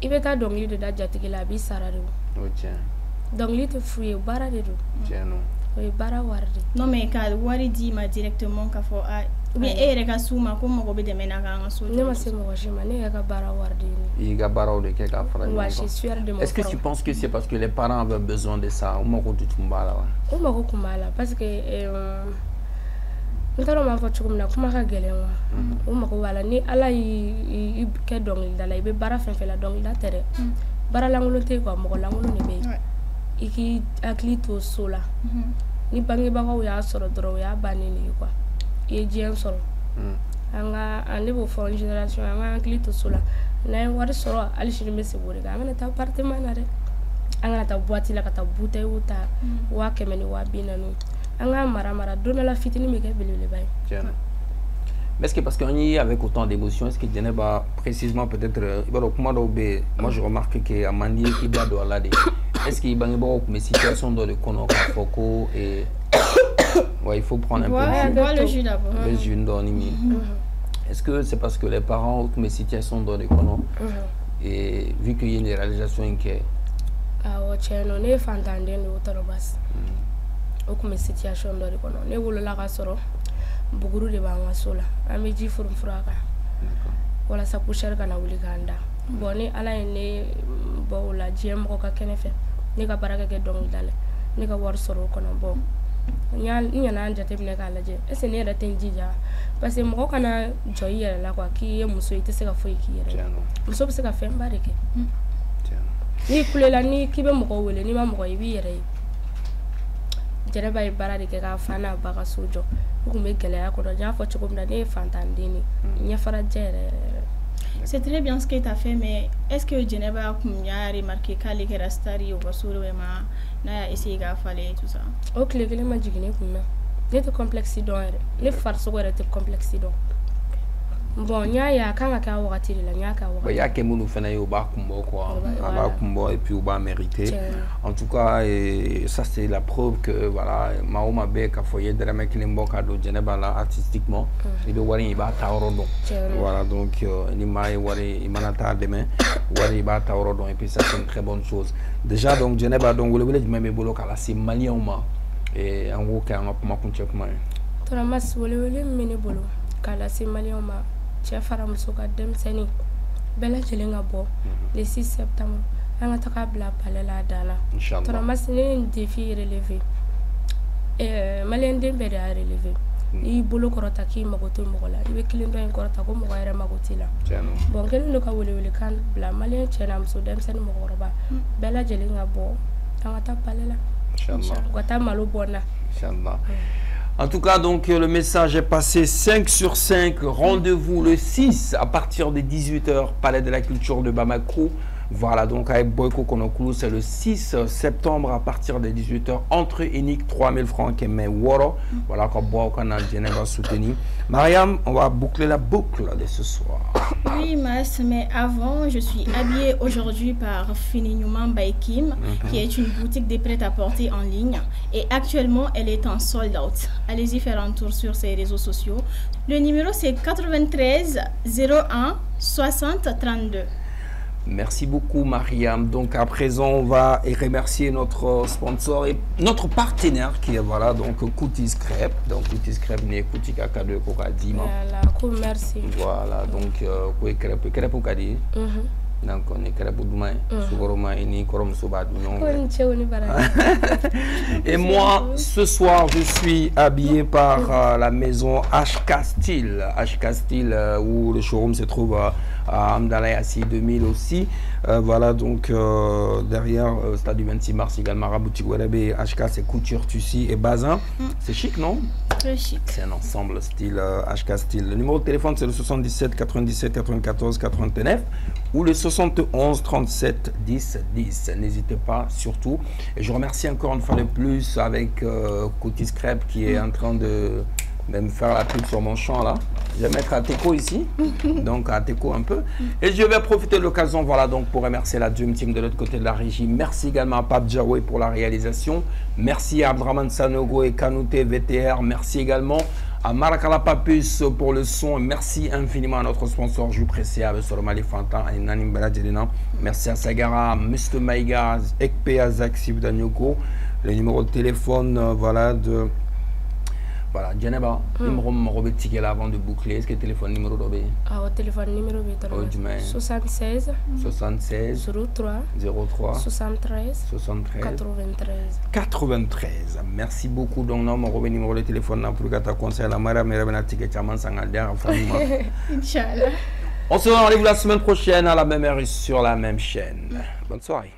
il veut qu'à donc lui de da jatigi la bi sarado. Oh tiens. Donc lui te fouiller bara de do. Tiens non. Oui, bara wardi. Non mais quand wari dit ma directement qu'il faut ou bien e yɛrɛ ka s'u ma ko mɔgɔ bɛ dɛmɛ na k'an ka so ne ma se mɔgɔ si ma ne yɛrɛ ka baara wari de ɲini i ka baaraw de kɛ k'a fara ɲɔgɔn kan. je suis fière de mon Est-ce que tu penses que c'est parce que les parents avaient besoin de ça? O mago de tun b'a la wa? O mago tun b'a la parce que n t'a dɔn n b'a fɔ cogo min na kuma ka gɛlɛn wa o mago b'a la ni Ala y'i kɛ dɔnkilidala i bɛ baara fɛn fɛn la dɔnkilida tɛ dɛ baara lankolon tɛ yen quoi mɔgɔ lankolon de bɛ yen i k'i hakili to so la ni bangebagaw y'a sɔrɔ dɔrɔn o y'a bannen de ye quoi i ye diɲɛ sɔrɔ an ka ne b'o fɔ n génération an ka hakili to so la n'an ye wari sɔrɔ hali sini n bɛ segin o de kan an kana taa appartement na dɛ an kana taa boîte la ka taa bouteille ta 100 ni 240 an ka mara don dɔ la fitinin bɛ kɛ belebeleba ye. Mais est-ce que parce qu'on y est avec autant d'émotions, est-ce que Djeneba précisément peut-être, moi je remarque qu'à Mandi, il y a de là, est-ce qu'il y a une situation dans le Kono Kafoko et ouais, il faut prendre un peu le jus d'abord. Le jus d'Onimi. Est-ce que c'est parce que les parents ont une situation dans le Kono et vu qu'il y a une réalisation qui est ah ouais, non, ne fantande ne utarobas. Aucune situation dans le Kono. Ne voulons la rassurer. Buguru de b'an ka so la an bɛ ji furufura kan walasa poussière kana wuli k'an da bon ni Ala ye ne bɔ o la diɲɛ mɔgɔ ka kɛnɛ fɛ ne ka baara kɛ dɔnkilida la ne ka wari sɔrɔ o kɔnɔ bon n ɲana an jateminɛ k'a lajɛ est-ce que ne yɛrɛ tɛ n jija parce que mɔgɔ kana jɔ i yɛrɛ la quoi k'i ye muso i tɛ se ka foyi k'i yɛrɛ muso bɛ se ka fɛnba de kɛ n'i kulela ni k'i bɛ mɔgɔ wele n'i ma mɔgɔ i b'i yɛrɛ ye Djeneba ye baara de kɛ k'a fa n'a ba ka so jɔ u tun bɛ gɛlɛya kɔnɔ n y'a fɔ cogo min na ne ye fantanden de ɲɛfarajɛ yɛrɛ. C'est très bien ce que tu as fait, mais est-ce que Djeneba a remarqué qu'elle est star au Bassou n'a essayé de faire tout ça? O tile kelen ma jigin ne kun na ne tɛ complexe dɔn yɛrɛ ne farisogo yɛrɛ tɛ complexe dɔn bon n y'a ye a kan ka kɛ a wagati de la n y'a kɛ a wagati. Il y a que nous faisons au bas combo quoi, à bas combo et puis au bas mérité. En tout cas, et ça c'est la preuve que voilà, Mahoma Bek a foyer de la mec qui n'aime pas de Djeneba là artistiquement, il doit voir il va taorodon. Voilà donc il m'a wari il m'a ta demain, wari il va taorodon et puis ça c'est une très bonne chose. Déjà donc Djeneba donc vous le voulez même bolo kala c'est malien ou ma et en gros quand on m'a confié comment. Toi mas vous le voulez mener bolo kala c'est malien ou ma. Cɛ fara muso ka denmisɛnnin bɛɛ lajɛlen ka bɔ le 6 septembre an ka taga bila palais la Dala. Tɔrɔmasi ne ye nin défi relevé maliyɛn den bɛɛ de y'a relevé n'i y'i bolo kɔrɔta k'i mago tɛ mɔgɔ la i bɛ kelen dɔ in kɔrɔta ko mɔgɔ yɛrɛ mago t'i la bon n kɛlen don ka welewelekan bila maliyɛn cɛ n'a muso denmisɛnnin mɔgɔkɔrɔba bɛɛ lajɛlen ka bɔ an ka taa palais la u ka taa malo bɔ n na. En tout cas, donc, le message est passé 5 sur 5. Rendez-vous le 6 à partir de 18h, Palais de la Culture de Bamako. Voilà, donc avec Boyko Konokulu, c'est le 6 septembre à partir de 18h. Entrée unique, 3000 francs qui met Woro. Voilà, comme Boyko a Djeneba soutenu. Mariam, on va boucler la boucle de ce soir. Oui, Mas, mais avant, je suis habillée aujourd'hui par Fininuman by Kim, qui est une boutique de prêt-à-porter en ligne. Et actuellement, elle est en sold out. Allez-y faire un tour sur ses réseaux sociaux. Le numéro, c'est 93 01 60 32. Merci beaucoup Mariam. Donc à présent on va remercier notre sponsor et notre partenaire qui est voilà donc Koutis Crêpe. Donc Koutis Crêpe n'est Koutis Kaka de Kokadima. Voilà, merci. Voilà donc crêpe Kokadi. Donc on est crêpe demain. Sougoroma ini korom sobat Et moi ce soir je suis habillé par la maison HK Style. HK Style où le showroom se trouve à Amdalay Assis 2000 aussi. Voilà donc derrière stade du 26 mars également Raboutique Werabe. HK c'est couture, tissu et bazin. C'est chic non? Très chic. C'est un ensemble style HK Style. Le numéro de téléphone c'est le 77 97 94 89 ou le 71 37 10 10. N'hésitez pas surtout. Et je remercie encore une fois de plus avec Koutis Crêpe qui est en train de même faire la pub sur mon champ là. Je vais mettre Ateko ici, donc Ateko un peu. Et je vais profiter de l'occasion voilà, donc pour remercier la Dream Team de l'autre côté de la régie. Merci également à Pape Djaoué pour la réalisation. Merci à Abdraman Sanogo et Kanouté VTR. Merci également à Marakala Papus pour le son. Merci infiniment à notre sponsor Jou Pressé avec Solomali Fantan et Nanim Baladjelina. Merci à Sagara, Mr. Maïga, Ekpe Azak Sibdanyoko. Le numéro de téléphone voilà, de Voilà, Djeneba, numéro de ticket là avant de boucler. Est-ce que le téléphone numéro d'obé? Ah, au téléphone numéro 76 76 03 03 73 73 93. 93. Merci beaucoup. Donc, non, mon numéro de téléphone là pour que tu conseilles la mère, mais la ticket chaman sangalder. Inch'Allah. On se retrouve la semaine prochaine à la même heure et sur la même chaîne. Bonne soirée.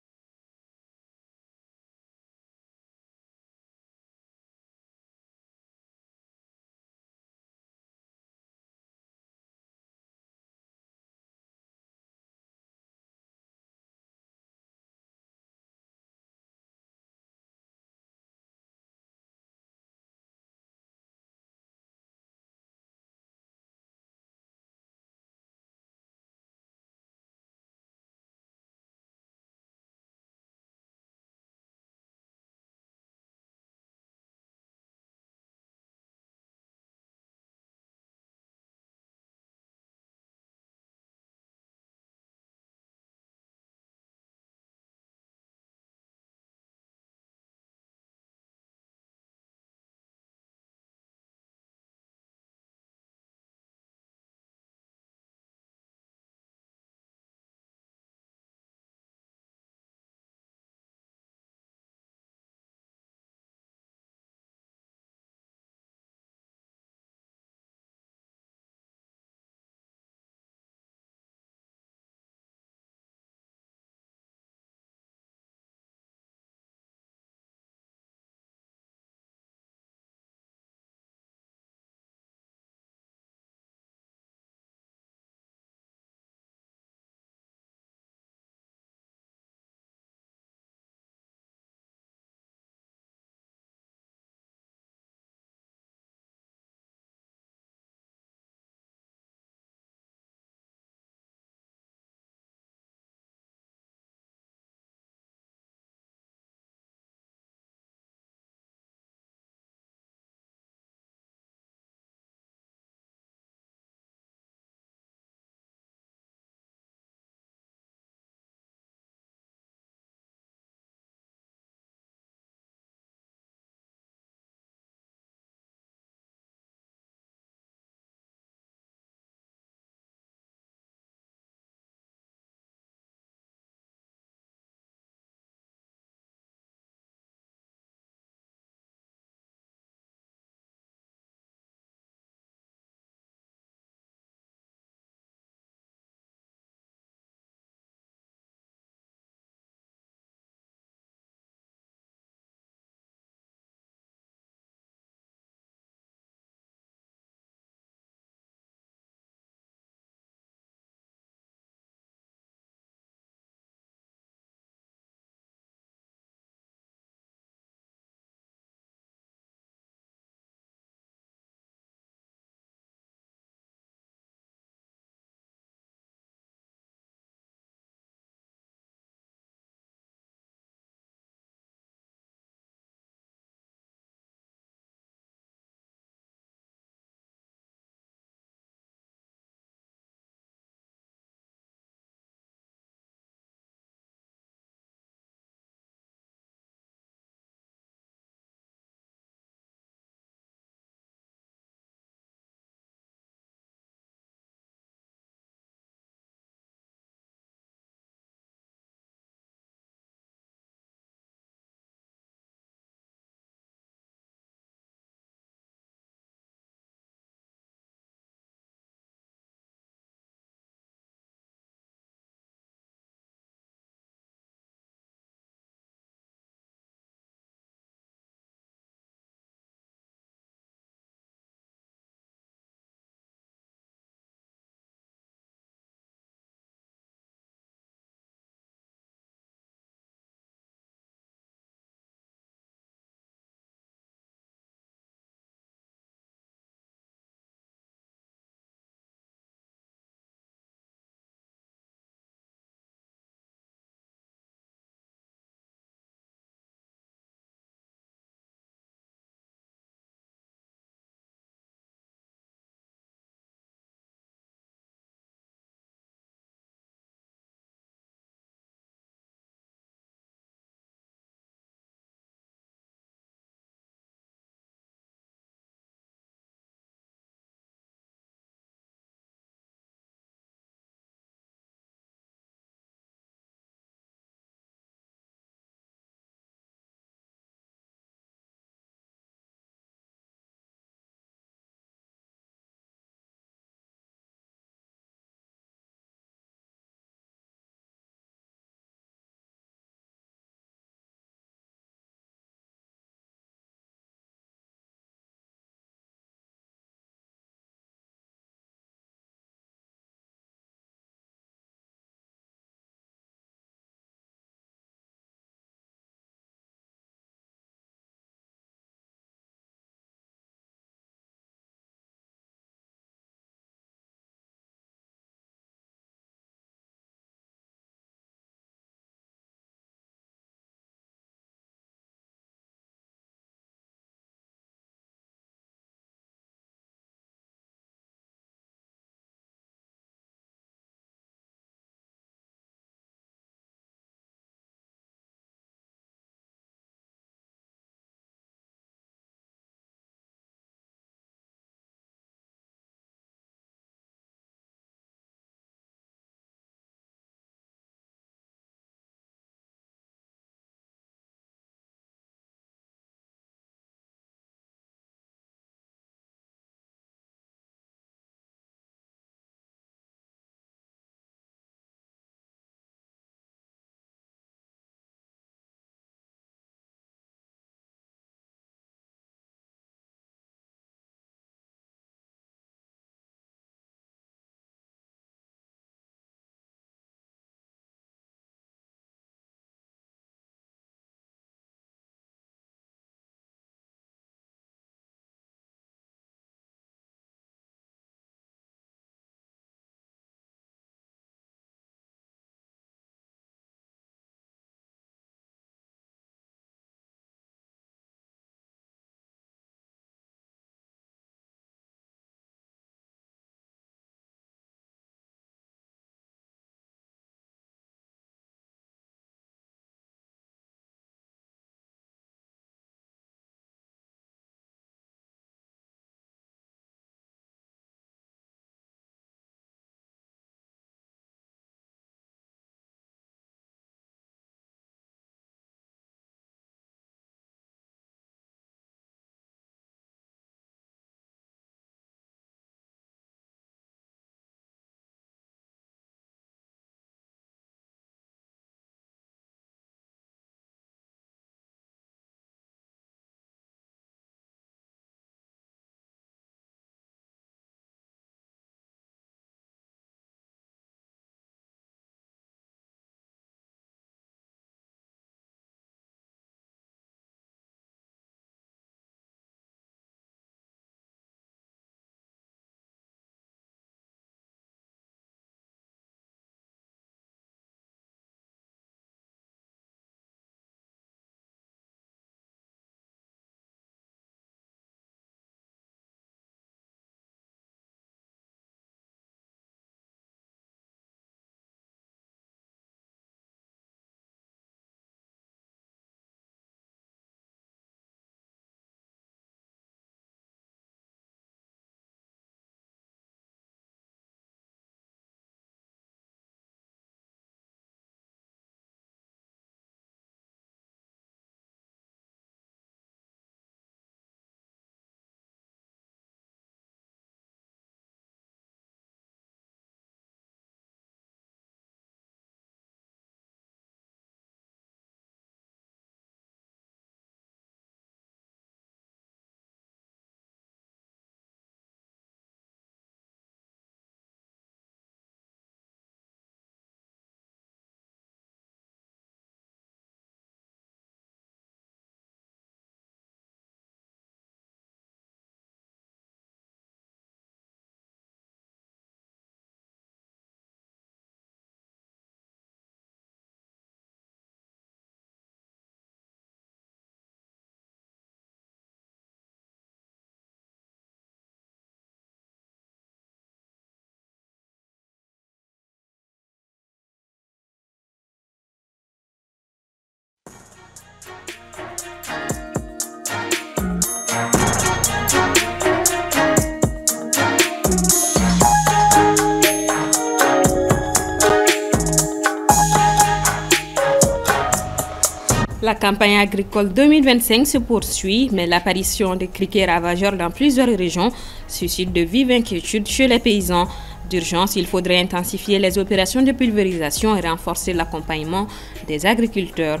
La campagne agricole 2025 se poursuit, mais l'apparition de criquets ravageurs dans plusieurs régions suscite de vives inquiétudes chez les paysans. D'urgence, il faudrait intensifier les opérations de pulvérisation et renforcer l'accompagnement des agriculteurs.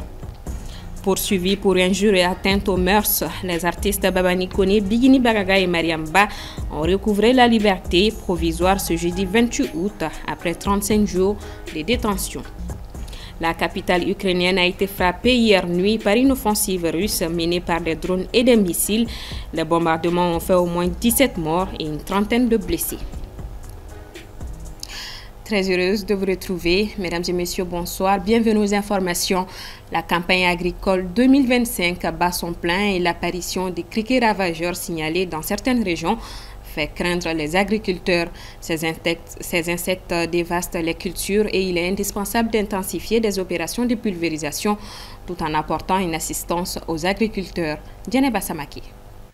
Poursuivis pour injures et atteintes aux mœurs, les artistes Babani Kone, Bigini Bagaga et Mariamba ont recouvré la liberté provisoire ce jeudi 28 août après 35 jours de détention. La capitale ukrainienne a été frappée hier nuit par une offensive russe menée par des drones et des missiles. Les bombardements ont fait au moins 17 morts et une trentaine de blessés. Très heureuse de vous retrouver. Mesdames et messieurs, bonsoir. Bienvenue aux informations. La campagne agricole 2025 bat son plein et l'apparition des criquets ravageurs signalés dans certaines régions fait craindre les agriculteurs. Ces insectes dévastent les cultures et il est indispensable d'intensifier des opérations de pulvérisation tout en apportant une assistance aux agriculteurs. Diane Bassamaki.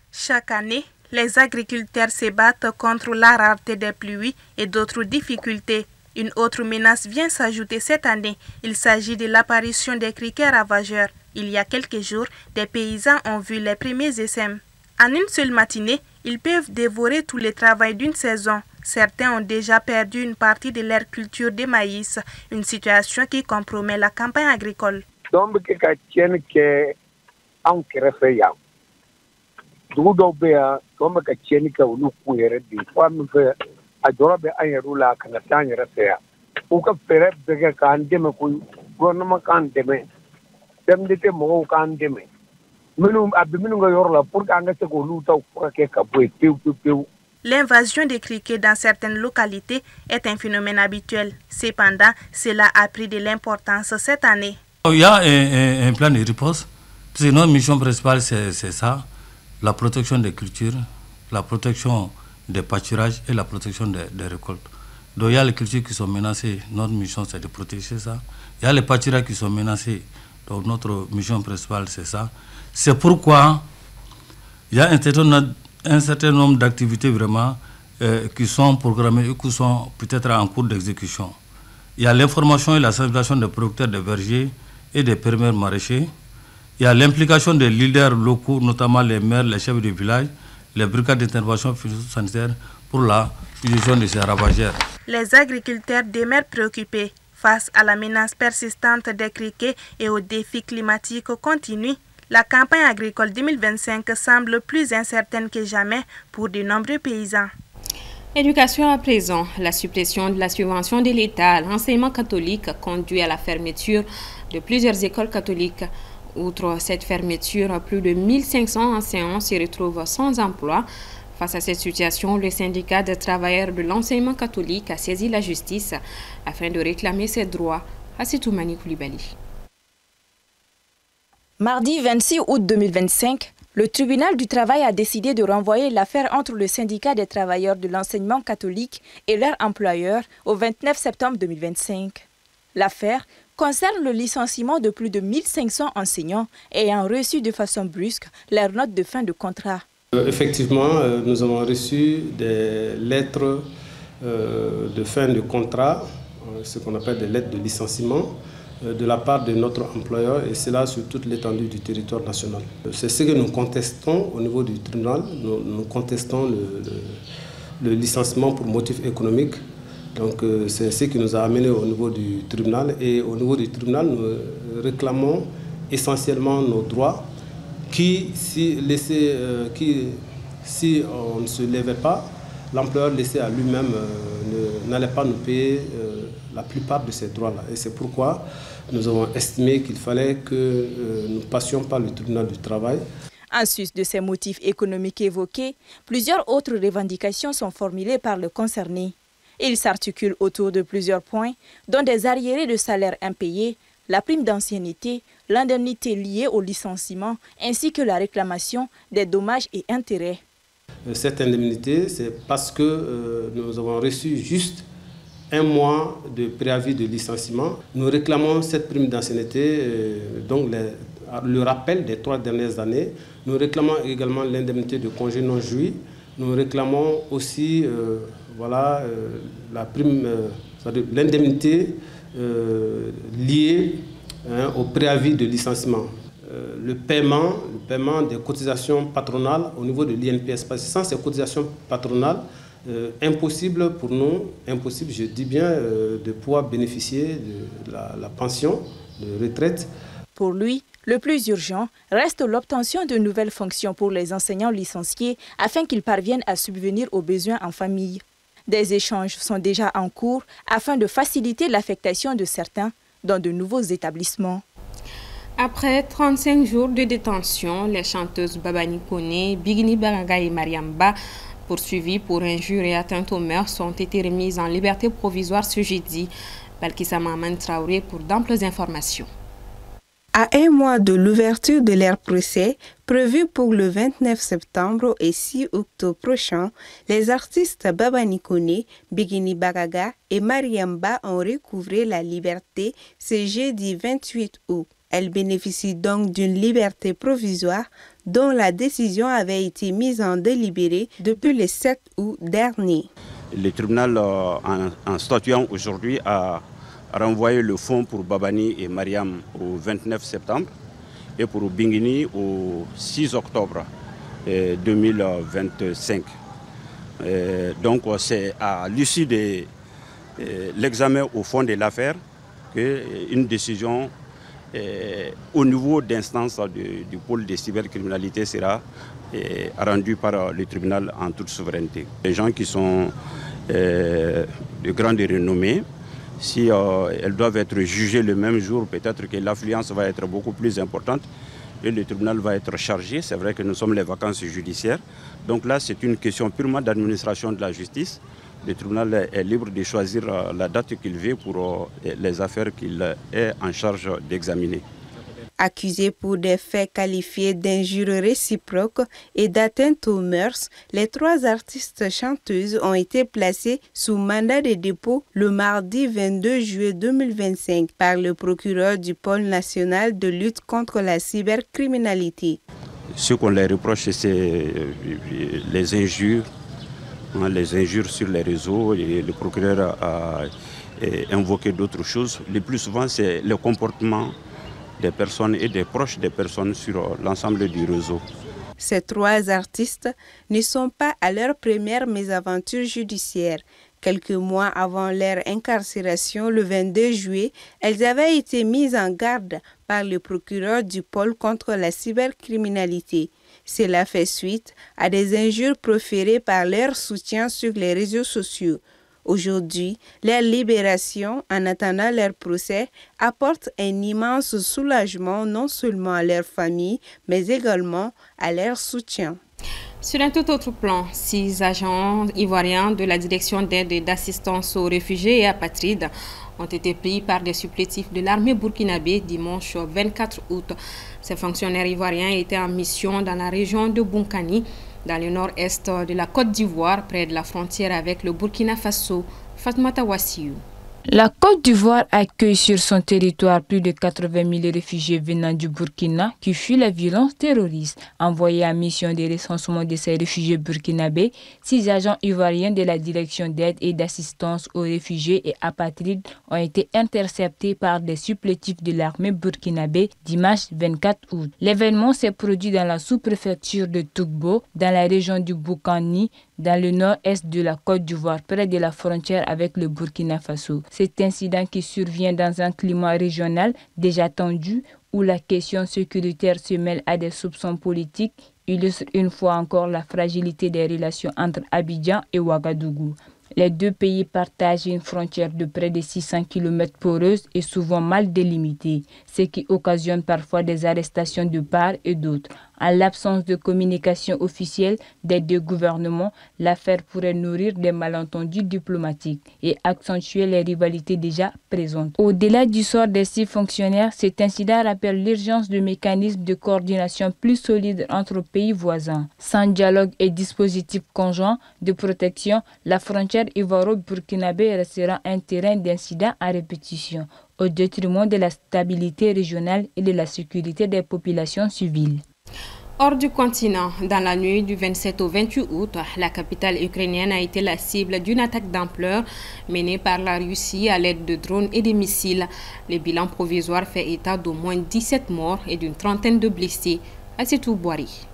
Chaque année, les agriculteurs se battent contre la rareté des pluies et d'autres difficultés. Une autre menace vient s'ajouter cette année. Il s'agit de l'apparition des criquets ravageurs. Il y a quelques jours, des paysans ont vu les premiers essaim. En une seule matinée, ils peuvent dévorer tout le travail d'une saison. Certains ont déjà perdu une partie de leur culture de maïs, une situation qui compromet la campagne agricole. L'invasion des criquets dans certaines localités est un phénomène habituel. Cependant, cela a pris de l'importance cette année. Il y a un plan de riposte. Notre mission principale, c'est ça, la protection des cultures, la protection des pâturages et la protection des récoltes. Donc il y a les cultures qui sont menacées, notre mission c'est de protéger ça. Il y a les pâturages qui sont menacés, donc notre mission principale c'est ça. C'est pourquoi il y a un certain nombre d'activités vraiment qui sont programmées et qui sont peut-être en cours d'exécution. Il y a l'information et la sensibilisation des producteurs de vergers et des primaires maraîchers. Il y a l'implication des leaders locaux, notamment les maires, les chefs de village, les brigades d'intervention sanitaire pour la gestion de ces ravageurs. Les agriculteurs demeurent préoccupés face à la menace persistante des criquets et aux défis climatiques continus. La campagne agricole 2025 semble plus incertaine que jamais pour de nombreux paysans. Éducation à présent, la suppression de la subvention de l'État à l'enseignement catholique conduit à la fermeture de plusieurs écoles catholiques. Outre cette fermeture, plus de 1500 enseignants se retrouvent sans emploi. Face à cette situation, le syndicat des travailleurs de l'enseignement catholique a saisi la justice afin de réclamer ses droits. Assitoumani Koulibaly. Mardi 26 août 2025, le tribunal du travail a décidé de renvoyer l'affaire entre le syndicat des travailleurs de l'enseignement catholique et leur employeur au 29 septembre 2025. L'affaire concerne le licenciement de plus de 1500 enseignants ayant reçu de façon brusque leur note de fin de contrat. Effectivement, nous avons reçu des lettres de fin de contrat, ce qu'on appelle des lettres de licenciement, de la part de notre employeur, et cela sur toute l'étendue du territoire national. C'est ce que nous contestons au niveau du tribunal. Nous contestons le licenciement pour motif économique. Donc c'est ce qui nous a amenés au niveau du tribunal. Et au niveau du tribunal, nous réclamons essentiellement nos droits qui, si on ne se levait pas, l'employeur laissé à lui-même n'allait pas nous payer la plupart de ces droits-là. Et c'est pourquoi nous avons estimé qu'il fallait que nous passions par le tribunal du travail. En sus de ces motifs économiques évoqués, plusieurs autres revendications sont formulées par le concerné. Ils s'articulent autour de plusieurs points, dont des arriérés de salaire impayés, la prime d'ancienneté, l'indemnité liée au licenciement, ainsi que la réclamation des dommages et intérêts. Cette indemnité, c'est parce que nous avons reçu juste un mois de préavis de licenciement. Nous réclamons cette prime d'ancienneté, donc le rappel des 3 dernières années. Nous réclamons également l'indemnité de congé non joui. Nous réclamons aussi la prime, l'indemnité liée au préavis de licenciement. le paiement des cotisations patronales au niveau de l'INPS. Parce que sans ces cotisations patronales, impossible pour nous, impossible, je dis bien, de pouvoir bénéficier de la pension de retraite. Pour lui, le plus urgent reste l'obtention de nouvelles fonctions pour les enseignants licenciés afin qu'ils parviennent à subvenir aux besoins en famille. Des échanges sont déjà en cours afin de faciliter l'affectation de certains dans de nouveaux établissements. Après 35 jours de détention, les chanteuses Babani Kone, Bigini Baraga et Mariamba, poursuivies pour injures et atteintes aux mœurs, ont été remises en liberté provisoire ce jeudi. Balkissa Maman Traoré pour d'amples informations. À un mois de l'ouverture de leur procès, prévu pour le 29 septembre et 6 octobre prochain, les artistes Babani Kone, Bigini Baraga et Mariamba ont recouvré la liberté ce jeudi 28 août. Elles bénéficient donc d'une liberté provisoire dont la décision avait été mise en délibéré depuis le 7 août dernier. Le tribunal, en statuant aujourd'hui, a renvoyé le fonds pour Babani et Mariam au 29 septembre et pour Bingini au 6 octobre 2025. Donc c'est à l'issue de l'examen au fond de l'affaire qu'une décision au niveau d'instance du pôle de cybercriminalité sera rendue par le tribunal en toute souveraineté. Les gens qui sont de grande renommée, si elles doivent être jugées le même jour, peut-être que l'affluence va être beaucoup plus importante et le tribunal va être chargé. C'est vrai que nous sommes les vacances judiciaires. Donc là, c'est une question purement d'administration de la justice. Le tribunal est libre de choisir la date qu'il veut pour les affaires qu'il est en charge d'examiner. Accusés pour des faits qualifiés d'injures réciproques et d'atteinte aux mœurs, les 3 artistes chanteuses ont été placées sous mandat de dépôt le mardi 22 juillet 2025 par le procureur du pôle national de lutte contre la cybercriminalité. Ce qu'on leur reproche, c'est les injures. Les injures sur les réseaux, et le procureur a invoqué d'autres choses. Le plus souvent, c'est le comportement des personnes et des proches des personnes sur l'ensemble du réseau. Ces 3 artistes ne sont pas à leur première mésaventure judiciaire. Quelques mois avant leur incarcération, le 22 juillet, elles avaient été mises en garde par le procureur du pôle contre la cybercriminalité. Cela fait suite à des injures proférées par leur soutien sur les réseaux sociaux. Aujourd'hui, leur libération, en attendant leur procès, apporte un immense soulagement non seulement à leur famille, mais également à leur soutien. Sur un tout autre plan, 6 agents ivoiriens de la direction d'aide et d'assistance aux réfugiés et apatrides ont été pris par des supplétifs de l'armée burkinabé dimanche 24 août. Ces fonctionnaires ivoiriens étaient en mission dans la région de Bunkani, dans le nord-est de la Côte d'Ivoire, près de la frontière avec le Burkina Faso. Fatmata Wassiou. La Côte d'Ivoire accueille sur son territoire plus de 80 000 réfugiés venant du Burkina qui fuient la violence terroriste. Envoyés en mission de recensement de ces réfugiés burkinabés, 6 agents ivoiriens de la direction d'aide et d'assistance aux réfugiés et apatrides ont été interceptés par des supplétifs de l'armée burkinabé dimanche 24 août. L'événement s'est produit dans la sous-préfecture de Tougbo, dans la région du Boukani, dans le nord-est de la Côte d'Ivoire, près de la frontière avec le Burkina Faso. Cet incident qui survient dans un climat régional déjà tendu, où la question sécuritaire se mêle à des soupçons politiques, illustre une fois encore la fragilité des relations entre Abidjan et Ouagadougou. Les 2 pays partagent une frontière de près de 600 km poreuse et souvent mal délimitée, ce qui occasionne parfois des arrestations de part et d'autre. En l'absence de communication officielle des 2 gouvernements, l'affaire pourrait nourrir des malentendus diplomatiques et accentuer les rivalités déjà présentes. Au-delà du sort des 6 fonctionnaires, cet incident rappelle l'urgence de mécanismes de coordination plus solides entre pays voisins. Sans dialogue et dispositifs conjoints de protection, la frontière ivoiro-burkinabé restera un terrain d'incidents à répétition, au détriment de la stabilité régionale et de la sécurité des populations civiles. Hors du continent, dans la nuit du 27 au 28 août, la capitale ukrainienne a été la cible d'une attaque d'ampleur menée par la Russie à l'aide de drones et de missiles. Le bilan provisoire fait état d'au moins 17 morts et d'une trentaine de blessés. Assetou Boari.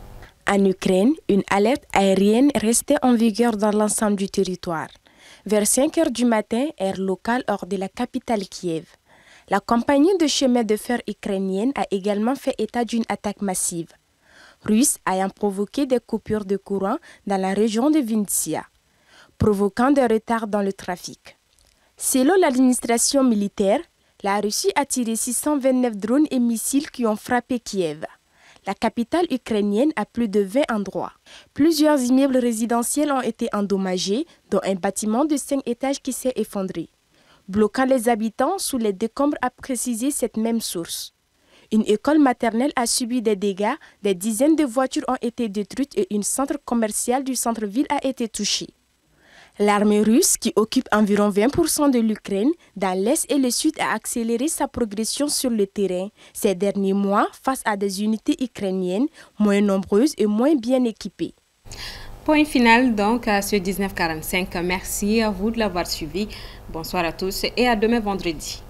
En Ukraine, une alerte aérienne restait en vigueur dans l'ensemble du territoire. Vers 5 heures du matin, heure locale hors de la capitale Kiev. La compagnie de chemin de fer ukrainienne a également fait état d'une attaque massive russe ayant provoqué des coupures de courant dans la région de Vinnytsia, provoquant des retards dans le trafic. Selon l'administration militaire, la Russie a tiré 629 drones et missiles qui ont frappé Kiev, la capitale ukrainienne, à plus de 20 endroits. Plusieurs immeubles résidentiels ont été endommagés, dont un bâtiment de 5 étages qui s'est effondré, bloquant les habitants sous les décombres, a précisé cette même source. Une école maternelle a subi des dégâts, des dizaines de voitures ont été détruites et un centre commercial du centre-ville a été touché. L'armée russe, qui occupe environ 20% de l'Ukraine, dans l'Est et le Sud, a accéléré sa progression sur le terrain ces derniers mois face à des unités ukrainiennes moins nombreuses et moins bien équipées. Point final donc à ce 19h45. Merci à vous de l'avoir suivi. Bonsoir à tous et à demain vendredi.